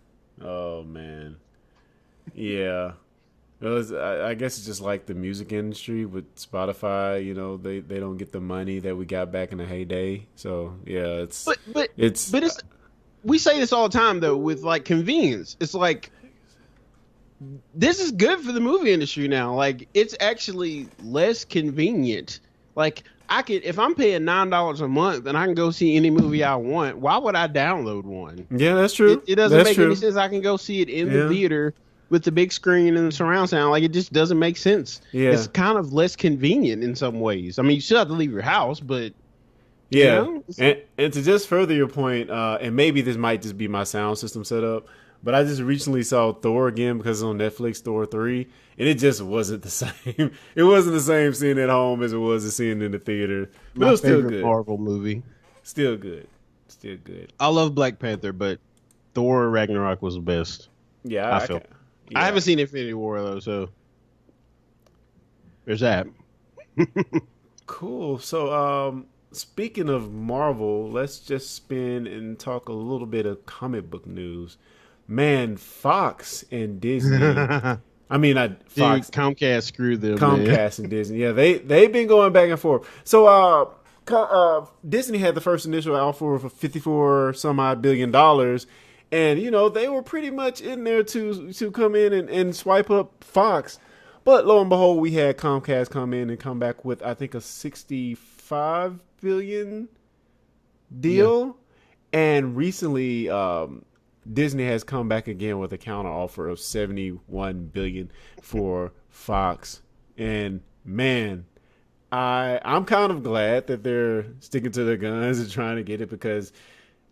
Yeah. Well, I guess it's just like the music industry with Spotify. You know, they don't get the money that we got back in the heyday. So yeah, but we say this all the time though with like convenience. It's like this is good for the movie industry now. Like it's actually less convenient. Like if I'm paying $9 a month and I can go see any movie I want, why would I download one? Yeah, that's true. It doesn't make any sense. I can go see it in the theater with the big screen and the surround sound. Like it just doesn't make sense. Yeah. It's kind of less convenient in some ways. I mean, you still have to leave your house, but yeah. You know, and to just further your point, and maybe this might just be my sound system setup, but I just recently saw Thor again because it's on Netflix, Thor 3, and it just wasn't the same. It wasn't the same seeing it at home as it was to seeing it in the theater. But it was still good. Marvel movie. Still good. I love Black Panther, but Thor Ragnarok was the best. Yeah, I feel. Yeah. I haven't seen Infinity War though, so there's that. Cool. So, speaking of Marvel, let's just spin and talk a little bit of comic book news. Man, Fox and Disney. I mean, Fox. Dude, Comcast screwed them. Comcast and Disney. Yeah, they've been going back and forth. So, Disney had the first initial offer for $54 some odd billion. And, you know, they were pretty much in there to come in and swipe up Fox. But lo and behold, we had Comcast come in and come back with, I think, a $65 billion deal. Yeah. And recently, Disney has come back again with a counter offer of $71 billion for Fox. And, man, I'm kind of glad that they're sticking to their guns and trying to get it because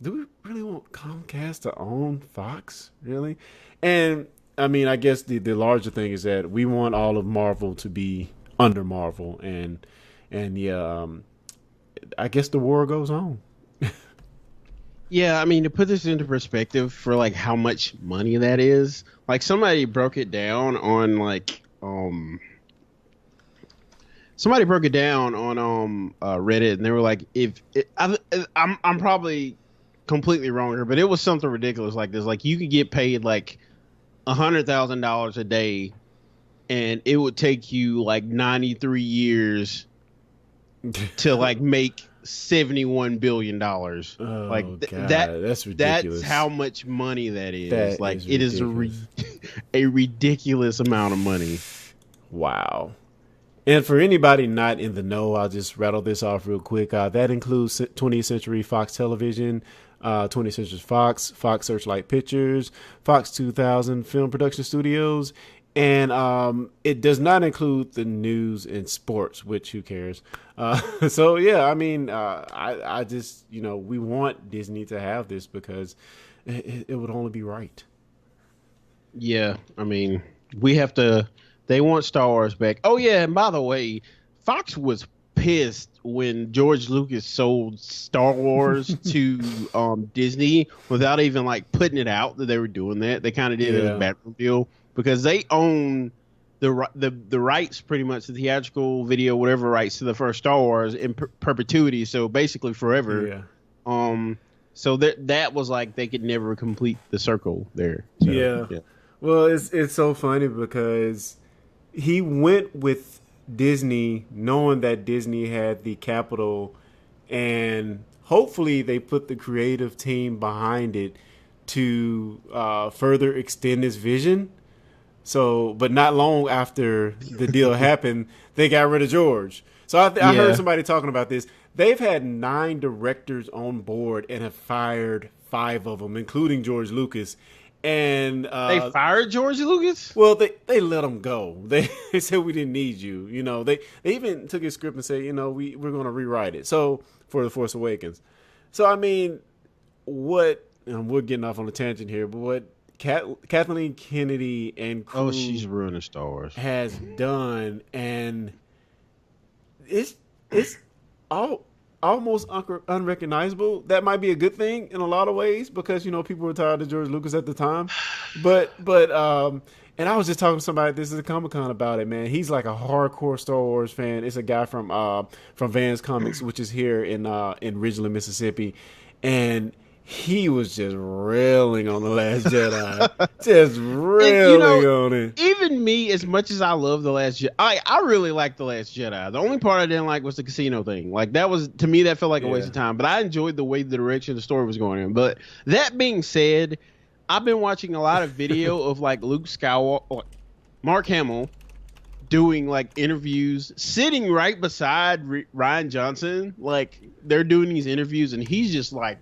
do we really want Comcast to own Fox? Really? And I mean, I guess the larger thing is that we want all of Marvel to be under Marvel, and yeah, I guess the war goes on. Yeah, I mean, to put this into perspective for like how much money that is, like somebody broke it down on Reddit, and they were like, I'm probably completely wrong here, but it was something ridiculous like this. Like you could get paid like $100,000 a day, and it would take you like 93 years to like make $71 billion. Oh, like God, that's ridiculous. That's how much money that is. That like is it is a ridiculous amount of money. Wow. And for anybody not in the know, I'll just rattle this off real quick. That includes 20th Century Fox Television, 20th Century Fox, Fox Searchlight Pictures, Fox 2000 Film Production Studios, and it does not include the news and sports, which who cares? So yeah, I mean, I just, you know, we want Disney to have this because it would only be right. Yeah, I mean, we have to. They want Star Wars back. Oh yeah, and by the way, Fox was pissed when George Lucas sold Star Wars to Disney without even like putting it out that they were doing that. They kind of did it as a backroom deal because they own the rights, pretty much the theatrical video, whatever rights to the first Star Wars in perpetuity. So basically forever. Yeah. So that was like they could never complete the circle there. So, yeah. Well, it's so funny because he went with Disney knowing that Disney had the capital, and hopefully they put the creative team behind it to further extend his vision. So, but not long after the deal happened, they got rid of George. So I heard somebody talking about this. They've had 9 directors on board and have fired 5 of them, including George Lucas. And they fired George Lucas? Well, they let him go. They said we didn't need you. You know, they even took his script and said, you know, we're going to rewrite it. So for The Force Awakens. So I mean, we're getting off on a tangent here, but what Kathleen Kennedy and crew she's ruining Star Wars has done, and it's all almost unrecognizable. That might be a good thing in a lot of ways because, people were tired of George Lucas at the time. But and I was just talking to somebody at this is a Comic-Con about it, man. He's like a hardcore Star Wars fan. It's a guy from Vans Comics, which is here in Ridgeland, Mississippi. And he was just railing on The Last Jedi. Just railing on it. Even me, as much as I love The Last Jedi, I really like The Last Jedi. The only part I didn't like was the casino thing. Like, that was, to me, that felt like a waste of time. But I enjoyed the way the direction the story was going in. But that being said, I've been watching a lot of video of, like, Luke Skywalker, Mark Hamill, doing, like, interviews, sitting right beside Rian Johnson. Like, they're doing these interviews, and he's just, like,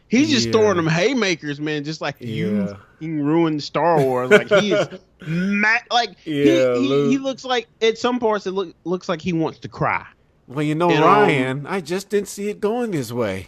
he's just throwing them haymakers, man. Just like you ruined Star Wars. Like he is mad. Like he looks like at some parts it looks like he wants to cry. Well, Ryan, I just didn't see it going this way.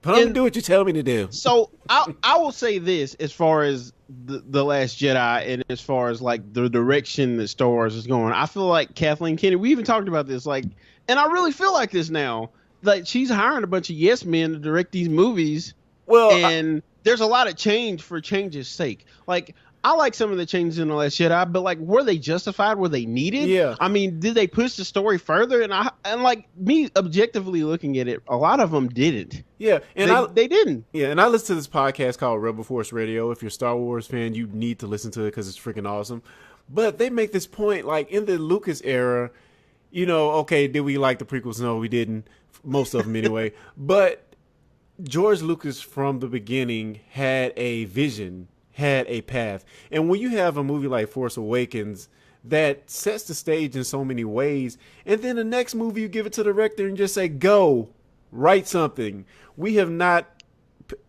But I'm gonna do what you tell me to do. So I will say this as far as the Last Jedi and as far as like the direction that Star Wars is going. I feel like Kathleen Kennedy. We even talked about this. Like, and I really feel like this now. Like she's hiring a bunch of yes men to direct these movies. Well, and there's a lot of change for change's sake. Like, I like some of the changes in The Last Jedi, but like, were they justified? Were they needed? Yeah. I mean, did they push the story further? And like me objectively looking at it, a lot of them didn't. Yeah, and they didn't. Yeah, and I listen to this podcast called Rebel Force Radio. If you're a Star Wars fan, you need to listen to it because it's freaking awesome. But they make this point, like in the Lucas era, okay, did we like the prequels? No, we didn't. Most of them anyway. But George Lucas from the beginning had a vision, had a path. And when you have a movie like Force Awakens that sets the stage in so many ways, and then the next movie you give it to the director and just say, go, write something. We have not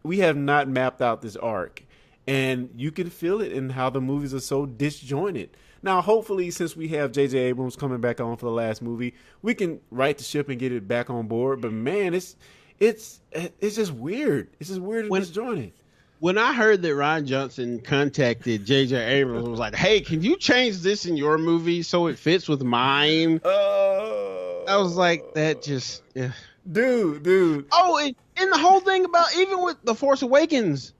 mapped out this arc. And you can feel it in how the movies are so disjointed. Now, hopefully, since we have J.J. Abrams coming back on for the last movie, we can right the ship and get it back on board. But man, it's just weird. It's just weird and disjointed. When I heard that Rian Johnson contacted J.J. Abrams and was like, hey, can you change this in your movie so it fits with mine? I was like, that just... Yeah. Dude. Oh, and the whole thing about, even with The Force Awakens,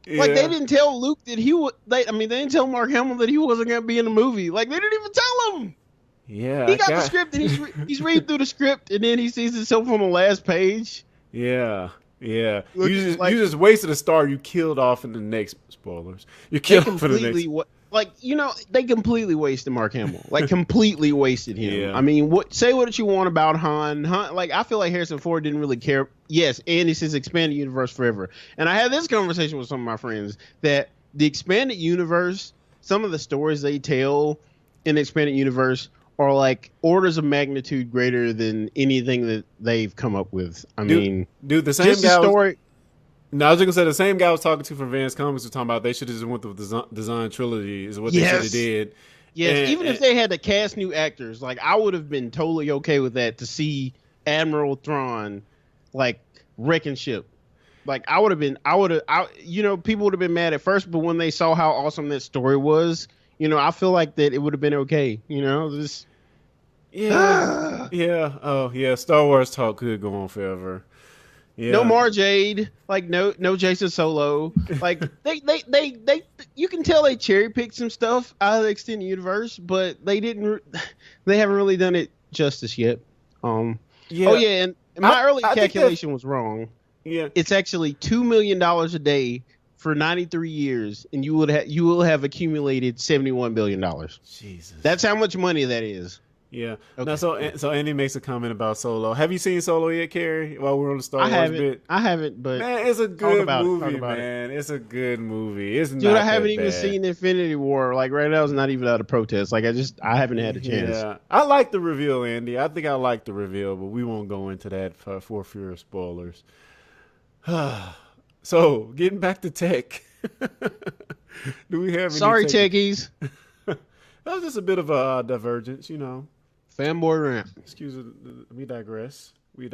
like, they didn't tell Luke that he would... they didn't tell Mark Hamill that he wasn't going to be in the movie. Like, they didn't even tell him. Yeah. He got the script, and he's reading through the script, and then he sees himself on the last page. Yeah. You just wasted a star you killed off in the next spoilers. You killed off in the next. They completely wasted Mark Hamill. Like, completely wasted him. Yeah. I mean, say what you want about Han. Like, I feel like Harrison Ford didn't really care. Yes, and it's his expanded universe forever. And I had this conversation with some of my friends that the expanded universe, some of the stories they tell in the expanded universe are like orders of magnitude greater than anything that they've come up with. I mean, the same guy. I was just gonna say the same guy I was talking to from Vans Comics was talking about they should have just went with the design trilogy is what they should have did. Yes, even if they had to cast new actors, like I would have been totally okay with that to see Admiral Thrawn like wrecking ship. Like people would have been mad at first, but when they saw how awesome that story was, I feel like that it would have been okay. Oh yeah. Star Wars talk could go on forever. Yeah. No Mara Jade, like no Jason Solo. Like they you can tell they cherry picked some stuff out of the extended universe, but they haven't really done it justice yet. And my early calculation was wrong. Yeah. It's actually $2 million a day for 93 years, and you will have accumulated $71 billion. Jesus. That's how much money that is. Yeah. Okay. Now, so Andy makes a comment about Solo. Have you seen Solo yet, Carrie? While we're on the Star Wars bit, I haven't. But man, it's a good movie, man. It's a good movie. It's not I haven't even bad. seen Infinity War. Like right now, it's not even out of protest. Like I haven't had a chance. Yeah, I like the reveal, Andy. I think I like the reveal, but we won't go into that for fear of spoilers. So, getting back to tech. Do we have any techies? That was just a bit of a divergence, Fanboy rant. Excuse me. We digress. You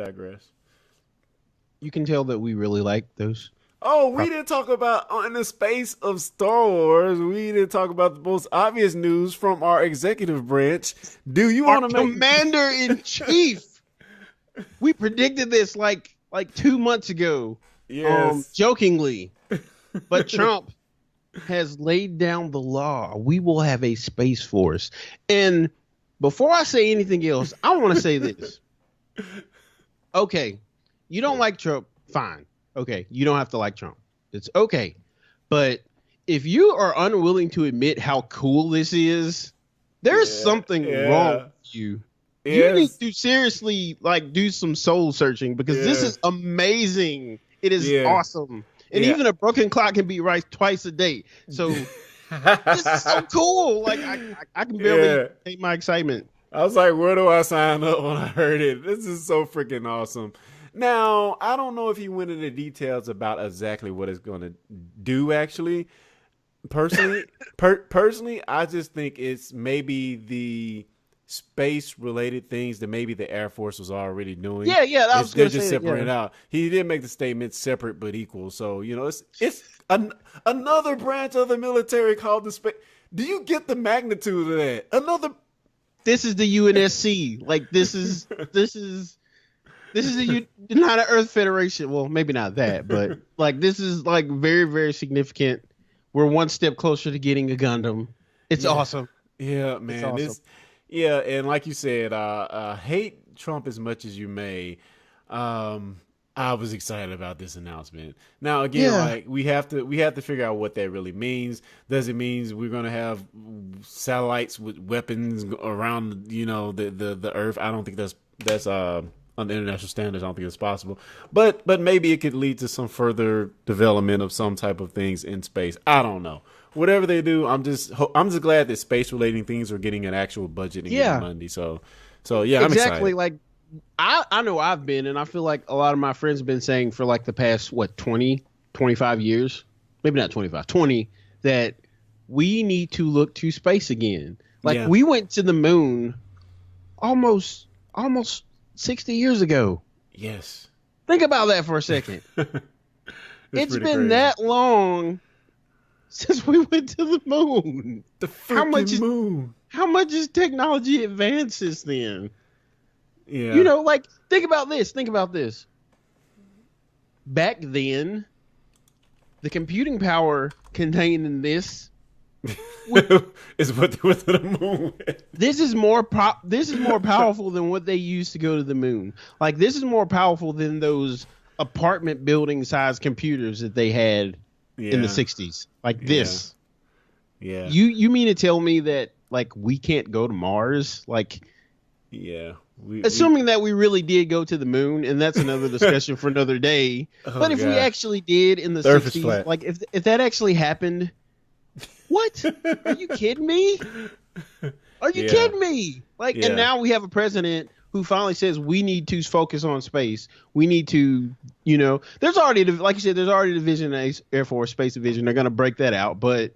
can tell that we really like those. Oh, we didn't talk about, in the space of Star Wars, we didn't talk about the most obvious news from our executive branch. Do you want to make... Commander-in-Chief! We predicted this like 2 months ago. Yes. Jokingly. But Trump has laid down the law. We will have a space force. And before I say anything else, I want to say this. Okay, you don't like Trump, fine. Okay, you don't have to like Trump. It's okay. But if you are unwilling to admit how cool this is, there's something wrong with you. Yes. You need to seriously do some soul searching because this is amazing. It is awesome. And even a broken clock can be right twice a day. So this is so cool. I can barely take my excitement. I was like, where do I sign up when I heard it? This is so freaking awesome. Now, I don't know if he went into details about exactly what it's going to do, actually. Personally, I just think it's maybe the space-related things that maybe the Air Force was already doing. Yeah, that was they're just separating out. He did make the statement separate but equal. So, it's another branch of the military called the space. Do you get the magnitude of that? This is the UNSC. This is the United Earth Federation. Well, maybe not that, but this is very, very significant. We're one step closer to getting a Gundam. It's awesome. Yeah, man. It's awesome. And like you said, hate Trump as much as you may. I was excited about this announcement. Now, again, we have to figure out what that really means. Does it mean we're going to have satellites with weapons around, the Earth? I don't think that's on the international standards. I don't think it's possible. But maybe it could lead to some further development of some type of things in space. I don't know. Whatever they do, I'm just glad that space relating things are getting an actual budget and getting money. So yeah, I'm excited. I know I've been, and I feel like a lot of my friends have been saying for the past 20, 25 years, maybe not 25, 20, that we need to look to space again. We went to the moon almost 60 years ago. Yes. Think about that for a second. It's been crazy. That long since we went to the moon. The freaking moon. How much is technology advanced since then? Yeah. Think about this. Back then, the computing power contained in this is what they went to the moon. This is more powerful than what they used to go to the moon. This is more powerful than those apartment building size computers that they had in the 60s. This. Yeah. You mean to tell me that we can't go to Mars? Yeah. Assuming that we really did go to the moon, and that's another discussion for another day. But if we actually did in the 60s, if that actually happened, what? Are you kidding me? Are you kidding me? And now we have a president who finally says we need to focus on space. We need to, there's already, like you said, there's already a division, Air Force Space Division. They're going to break that out, but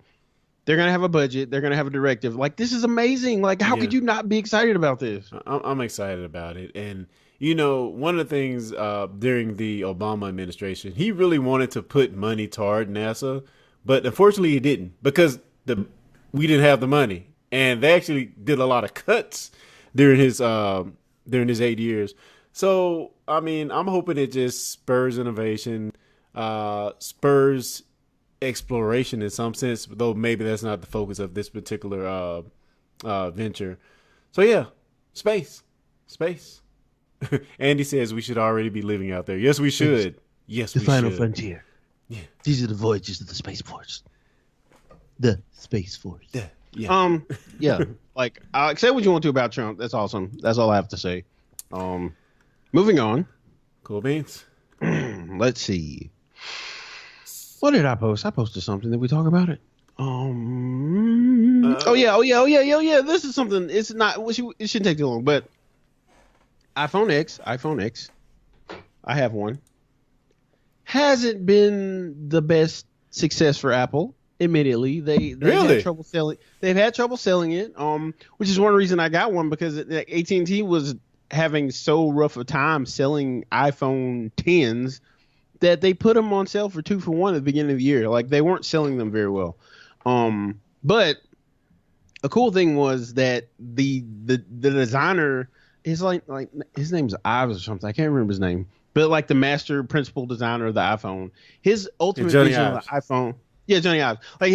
they're going to have a budget. They're going to have a directive. This is amazing. How could you not be excited about this? I'm excited about it. And, one of the things during the Obama administration, he really wanted to put money toward NASA, but unfortunately he didn't because we didn't have the money. And they actually did a lot of cuts during his 8 years. So, I'm hoping it just spurs innovation, spurs exploration in some sense, though maybe that's not the focus of this particular venture. So yeah, space. Andy says we should already be living out there. Yes, we should. Yes, we should. The final frontier. Yeah. These are the voyages of the Space Force. The Space Force. Yeah. Yeah. Say what you want to about Trump. That's awesome. That's all I have to say. Moving on. Cool beans. Let's see. What did I post? I posted something. Did we talk about it? Oh yeah. This is something. It's not. It shouldn't take too long. But iPhoneX. I have one. Hasn't been the best success for Apple. Admittedly, they really had trouble selling. They've had trouble selling it. Which is one reason I got one because AT&T was having so rough a time selling iPhone 10s. That they put them on sale for 2 for $1 at the beginning of the year. They weren't selling them very well. But a cool thing was that the designer It's like his name's Ives or something. I can't remember his name, but like the master principal designer of the iPhone. His ultimate vision of the iPhone. Yeah, Johnny Ives. Like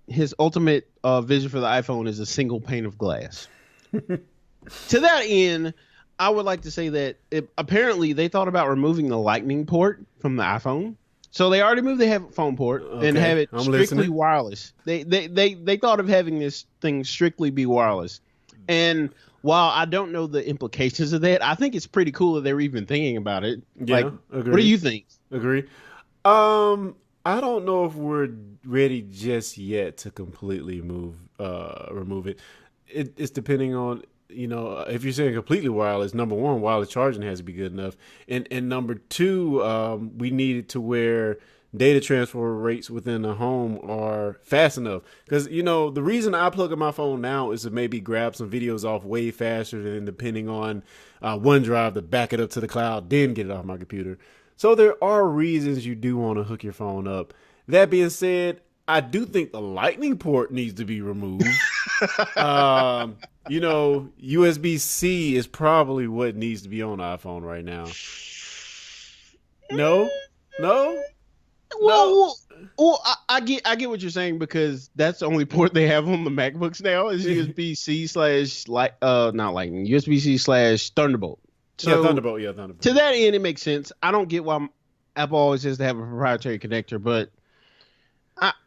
his ultimate vision for the iPhone is a single pane of glass. To that end, I would like to say that apparently they thought about removing the Lightning port from the iPhone. So they already moved the phone port and have it strictly wireless. They thought of having this thing strictly be wireless. And while I don't know the implications of that, I think it's pretty cool that they're even thinking about it. Yeah, like, agree. What do you think? Agree. I don't know if we're ready just yet to completely remove it. It's depending on, if you're saying completely wireless, number one, wireless charging has to be good enough. And number two, we need it to where data transfer rates within the home are fast enough. Because, the reason I plug in my phone now is to maybe grab some videos off way faster than depending on OneDrive to back it up to the cloud, then get it off my computer. So there are reasons you do want to hook your phone up. That being said, I do think the Lightning port needs to be removed. USB-C is probably what needs to be on the iPhone right now. No? Well, I get what you're saying, because that's the only port they have on the MacBooks now is USB-C not Lightning, USB-C / Thunderbolt. So, Thunderbolt. To that end, it makes sense. I don't get why Apple always has to have a proprietary connector, but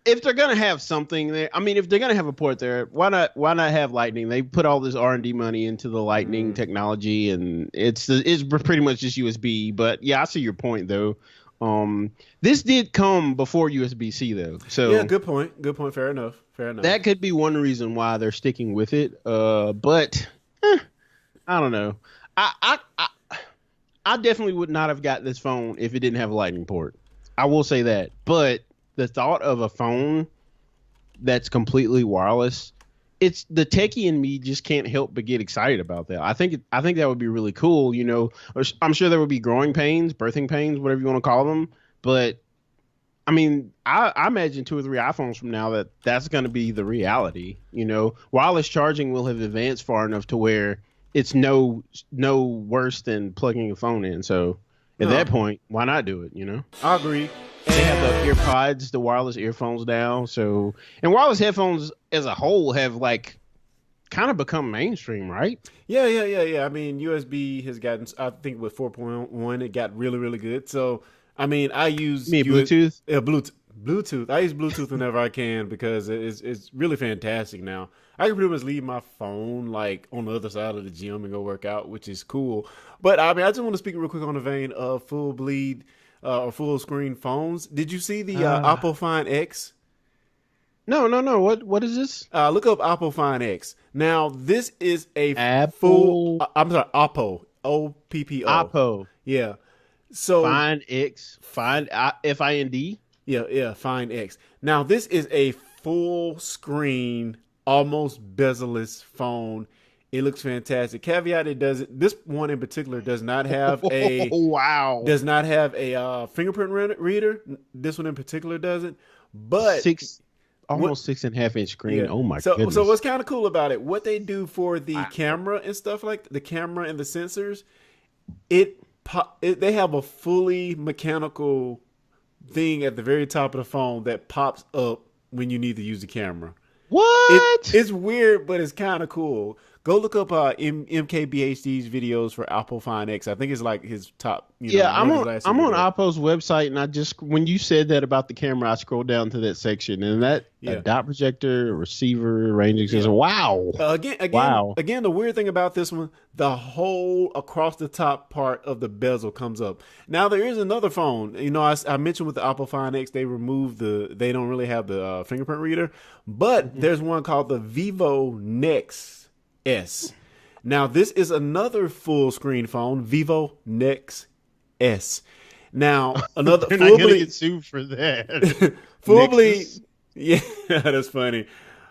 if they're gonna have something there, if they're gonna have a port there, why not have Lightning? They put all this R&D money into the Lightning technology, and it's pretty much just USB. But yeah, I see your point though. This did come before USB-C though, so yeah, good point. Fair enough. That could be one reason why they're sticking with it. But I don't know. I definitely would not have got this phone if it didn't have a Lightning port. I will say that. But the thought of a phone that's completely wireless, it's the techie in me just can't help but get excited about that. I think that would be really cool. I'm sure there would be growing pains, birthing pains, whatever you want to call them. But I imagine 2 or 3 iPhones from now that's going to be the reality. Wireless charging will have advanced far enough to where it's no worse than plugging a phone in. So at that point, why not do it? I agree. They have the earpods, the wireless earphones now. So, and wireless headphones as a whole have kind of become mainstream, right? Yeah. USB has gotten, I think with 4.1, it got really, really good. So, I use Bluetooth. Yeah, Bluetooth. I use Bluetooth whenever I can because it's really fantastic now. I can pretty much leave my phone on the other side of the gym and go work out, which is cool. But I just want to speak real quick on the vein of full bleed or full screen phones. Did you see the Oppo Find X? No. What is this? Look up Oppo Find X. Now this is a Apple. Oppo. OPPO. Oppo. Yeah. So Find X. Find FIND. Yeah. Find X. Now this is a full screen, almost bezel-less phone. It looks fantastic. Caveat: this one in particular does not have a fingerprint reader. This one in particular doesn't. But 6.5-inch screen. Yeah. Oh my goodness! So what's kind of cool about it? What they do for the camera and stuff, like the camera and the sensors, they have a fully mechanical thing at the very top of the phone that pops up when you need to use the camera. What? It's weird, but it's kind of cool. Go look up MKBHD's videos for Oppo Find X. I think it's his top. I'm on Oppo's website, and when you said that about the camera, I scrolled down to that section, and a dot projector, a receiver, range extender. Wow. Wow. Again, the weird thing about this one, the whole across the top part of the bezel comes up. Now there is another phone. I mentioned with the Oppo Find X, they don't really have the fingerprint reader, but there's one called the Vivo Nex S. Now this is another full screen phone, Vivo Nex S. Now another they're not gonna get sued for that. Full bleed. Yeah, that's funny.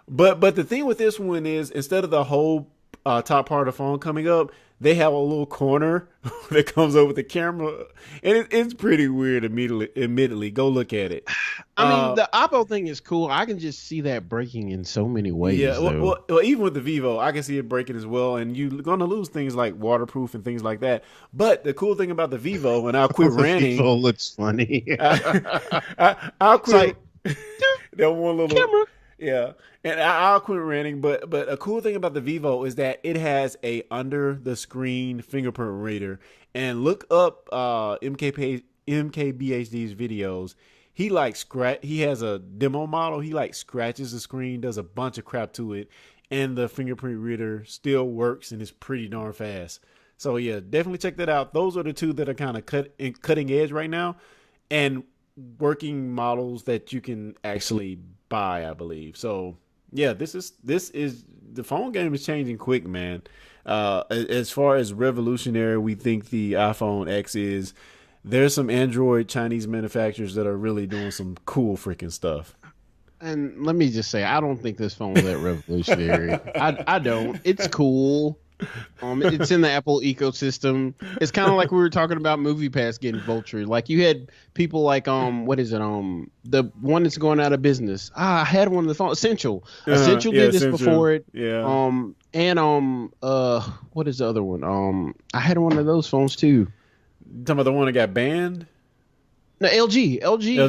But the thing with this one is instead of the whole top part of the phone coming up, they have a little corner that comes over the camera, and it's pretty weird. Admittedly, go look at it. I mean, the Oppo thing is cool. I can just see that breaking in so many ways. Yeah, well, even with the Vivo, I can see it breaking as well, and you're going to lose things like waterproof and things like that. But the cool thing about the Vivo, and I'll quit ranting. Vivo looks funny. I'll quit. Like, that one little camera. Yeah, and I'll quit ranting. But a cool thing about the Vivo is that it has a under the screen fingerprint reader. And look up MKBHD's videos. He has a demo model. He like scratches the screen, does a bunch of crap to it, and the fingerprint reader still works and is pretty darn fast. So yeah, definitely check that out. Those are the two that are kind of cutting edge right now, and working models that you can actually buy, I believe. So yeah, this is the phone game is changing quick, man. As far as revolutionary we think the iPhone X is, there's some Android Chinese manufacturers that are really doing some cool freaking stuff. And let me just say, I don't think this phone's that revolutionary. I don't. It's cool. It's in the Apple ecosystem. It's kind of like we were talking about MoviePass getting vultured. Like you had people like what is it? The one that's going out of business. I had one of the phones. Essential did this Essential. before it. Yeah. What is the other one? I had one of those phones too. You talking about the one that got banned? No, LG,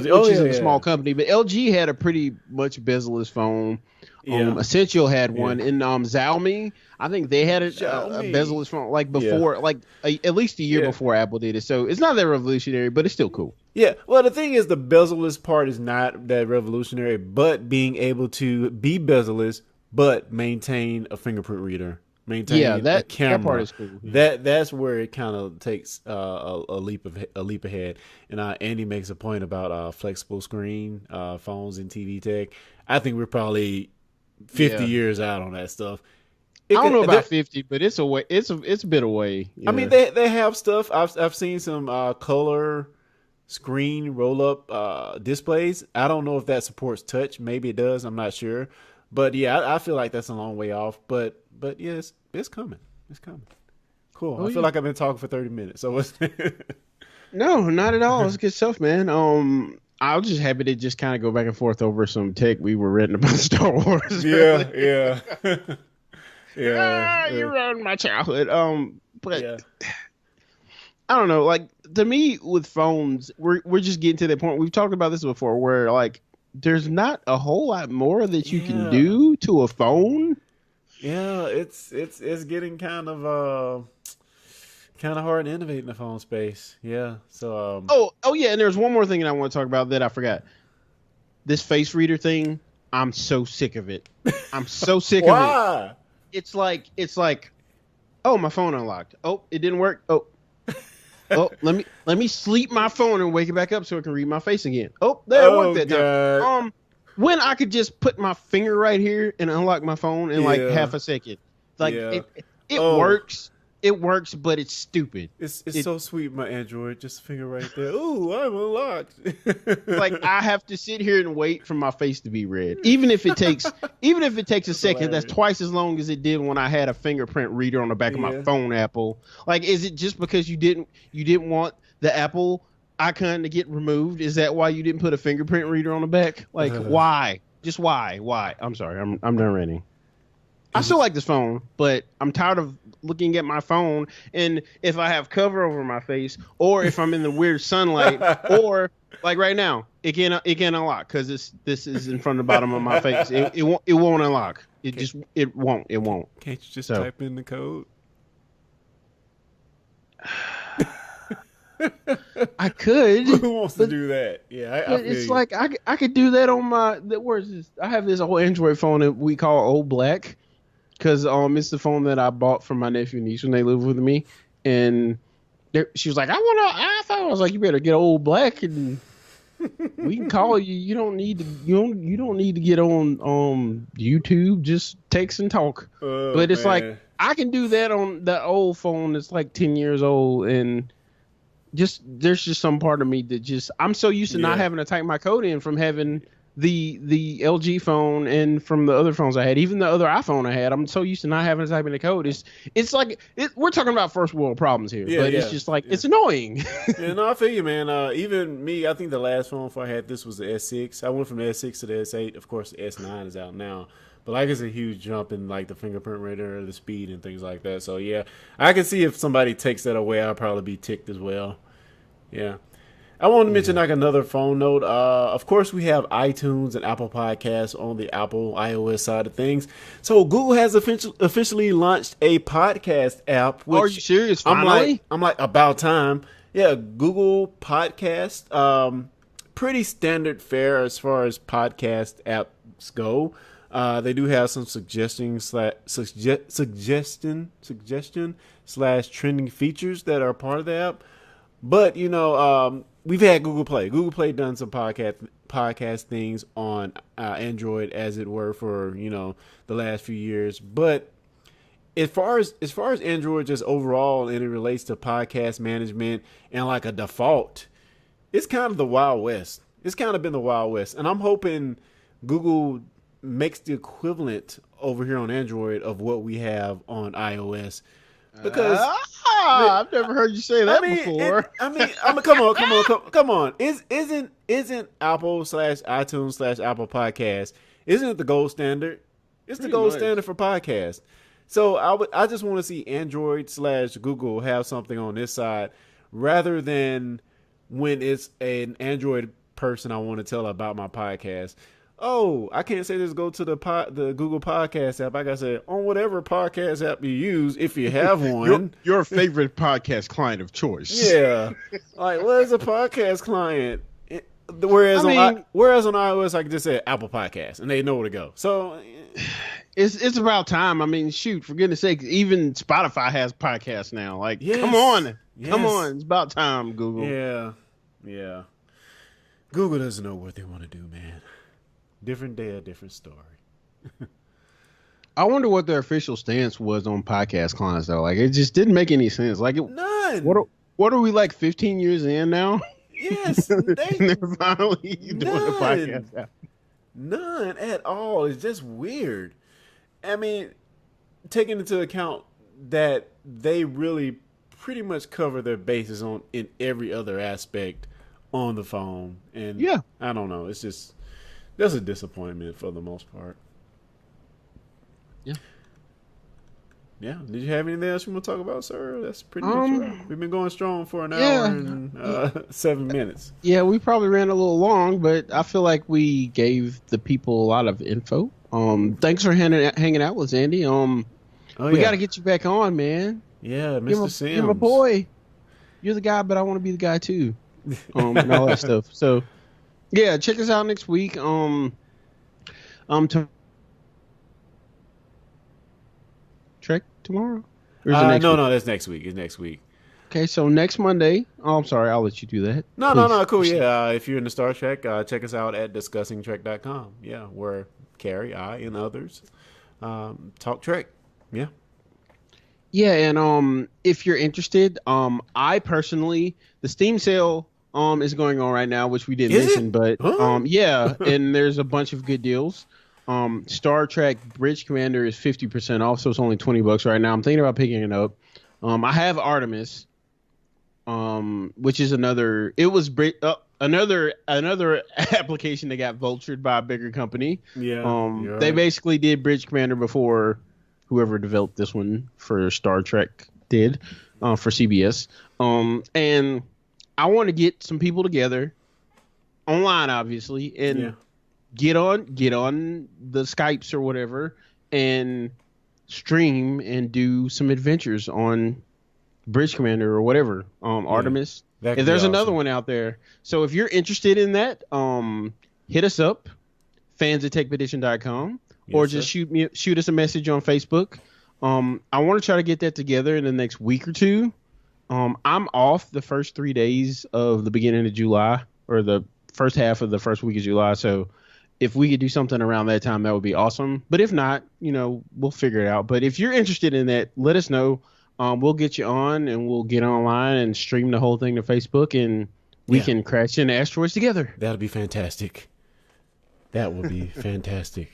which is a small company, but LG had a pretty much bezel-less phone. Essential had one, and Xiaomi, I think they had a bezel-less phone like before, at least a year before Apple did it. So it's not that revolutionary, but it's still cool. Yeah, well, the thing is, the bezel-less part is not that revolutionary, but being able to be bezel-less but maintain a fingerprint reader. Maintain a camera. That part is cool. Yeah. That's where it kind of takes a leap ahead. And Andy makes a point about flexible screen phones and TV tech. I think we're probably 50 years out on that stuff. I don't know about 50, but it's a bit away. I mean, they have stuff. I've seen some color screen roll up displays. I don't know if that supports touch. Maybe it does. I'm not sure. But yeah, I feel like that's a long way off. But yeah, it's coming. It's coming. Cool. I feel like I've been talking for 30 minutes. So what's No, not at all. It's good stuff, man. I was just happy to just kind of go back and forth over some tech we were reading about Star Wars. Yeah. You ruined my childhood. But I don't know. Like to me, with phones, we're just getting to that point. We've talked about this before, where like there's not a whole lot more that you can do to a phone. Yeah, it's getting kind of hard to innovate in the phone space. Yeah. So Oh yeah, and there's one more thing that I want to talk about that I forgot. This face reader thing, I'm so sick of it. I'm so sick of it. Why? It's like, oh, my phone unlocked. Oh, it didn't work. Oh, let me sleep my phone and wake it back up so it can read my face again. Oh, there it worked that time. When I could just put my finger right here and unlock my phone in like half a second. Like it works. It works, but it's stupid. It's so sweet, my Android. Just a finger right there. Ooh, I'm unlocked. Like I have to sit here and wait for my face to be read. Even if it takes a second, that's twice as long as it did when I had a fingerprint reader on the back of my phone, Apple. Like, is it just because you didn't want the Apple icon to get removed? Is that why you didn't put a fingerprint reader on the back? Like, why? Just why? Why? I'm sorry. I'm done ranting. I still like this phone, but I'm tired of looking at my phone, and if I have cover over my face, or if I'm in the weird sunlight, or like right now, it can't unlock because this is in front of the bottom of my face. It won't unlock. It won't. Can't you just type in the code? I could. Who wants to do that? Yeah, I it's like I could do that on my. Where's this? I have this old Android phone that we call Old Black. Because it's the phone that I bought for my nephew and niece when they lived with me, and she was like, "I want an iPhone." I was like, "You better get Old Black, and we can call you. You don't need to get on YouTube. Just text and talk." But it's like I can do that on the old phone that's like 10 years old, and there's just some part of me that I'm so used to not having to type my code in from having the LG phone and from the other phones I had, even the other iPhone I had, I'm so used to not having to type in the code. It's like we're talking about first world problems here, but it's just like it's annoying. Yeah, no, I feel you, man. Even me, I think the last phone before I had this was the S6. I went from the S6 to the S8. Of course, the S9 is out now. But like it's a huge jump in like the fingerprint reader, the speed, and things like that. So yeah, I can see if somebody takes that away, I'll probably be ticked as well. Yeah. I want to mention like another phone note. Of course, we have iTunes and Apple Podcasts on the Apple iOS side of things. So Google has officially launched a podcast app. Which are you serious? Finally? I'm like about time. Yeah, Google Podcast. Pretty standard fare as far as podcast apps go. They do have some suggestion / trending features that are part of the app. But, we've had Google Play. Google Play done some podcast things on Android, as it were, for, the last few years. But as far as Android just overall, and it relates to podcast management and like a default, it's kind of the Wild West. It's kind of been the Wild West. And I'm hoping Google makes the equivalent over here on Android of what we have on iOS. Because I've never heard you say that before. Come on. Isn't Apple / iTunes / Apple Podcast, isn't it the gold standard? It's the gold standard for podcasts. So I just want to see Android / Google have something on this side, rather than when it's an Android person I want to tell about my podcast. Oh, I can't say this. Go to the Google Podcast app. I gotta say, on whatever podcast app you use, if you have one, your favorite podcast client of choice. Yeah, like what is a podcast client? Whereas on iOS, I can just say Apple Podcast, and they know where to go. So it's about time. I mean, shoot, for goodness sake, even Spotify has podcasts now. Like, come on, it's about time, Google. Yeah. Google doesn't know what they want to do, man. Different day, a different story. I wonder what their official stance was on podcast clients, though. Like, it just didn't make any sense. Like, none. What are we, like 15 years in now? Yes, they're finally doing a podcast app. None at all. It's just weird. I mean, taking into account that they really pretty much cover their bases in every other aspect on the phone, and I don't know. It's just. That's a disappointment for the most part. Yeah. Yeah. Did you have anything else you want to talk about, sir? That's pretty much right. We've been going strong for an hour and 7 minutes. Yeah, we probably ran a little long, but I feel like we gave the people a lot of info. Thanks for hanging out with us, Andy. We got to get you back on, man. Yeah, Mr. Sims. You're my boy. You're the guy, but I want to be the guy too. And all that stuff. So. Yeah, check us out next week. Trek tomorrow? No, that's next week. It's next week. Okay, so next Monday. Oh, I'm sorry, I'll let you do that. No, cool. Yeah, if you're into Star Trek, check us out at discussingtrek.com. Yeah, where Carrie, I, and others talk Trek. Yeah. Yeah, and if you're interested, I personally, the Steam sale is going on right now, which we didn't mention, but yeah, and there's a bunch of good deals. Star Trek Bridge Commander is 50% off, so it's only $20 right now. I'm thinking about picking it up. I have Artemis, which is another application that got vultured by a bigger company. Yeah, they basically did Bridge Commander before whoever developed this one for Star Trek did for CBS, and I want to get some people together online, obviously, and get on the Skypes or whatever and stream and do some adventures on Bridge Commander or whatever, Artemis. And there's another one out there. So if you're interested in that, hit us up, fans@techpedition.com, or just shoot us a message on Facebook. I want to try to get that together in the next week or two. I'm off the first 3 days of the beginning of July, or the first half of the first week of July. So if we could do something around that time, that would be awesome. But if not, we'll figure it out. But if you're interested in that, let us know. We'll get you on, and we'll get online and stream the whole thing to Facebook, and we can crash into asteroids together. That'll be fantastic. That would be fantastic.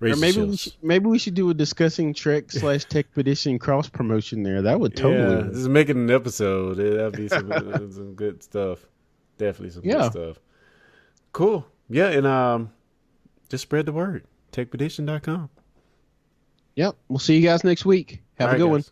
Or maybe we should do a discussing Trek / Techpedition cross promotion there. That would totally. Yeah, just make it an episode. That'd be some good stuff. Definitely some good stuff. Cool. Yeah, and just spread the word. Techpedition.com. Yep. We'll see you guys next week. Have a good one.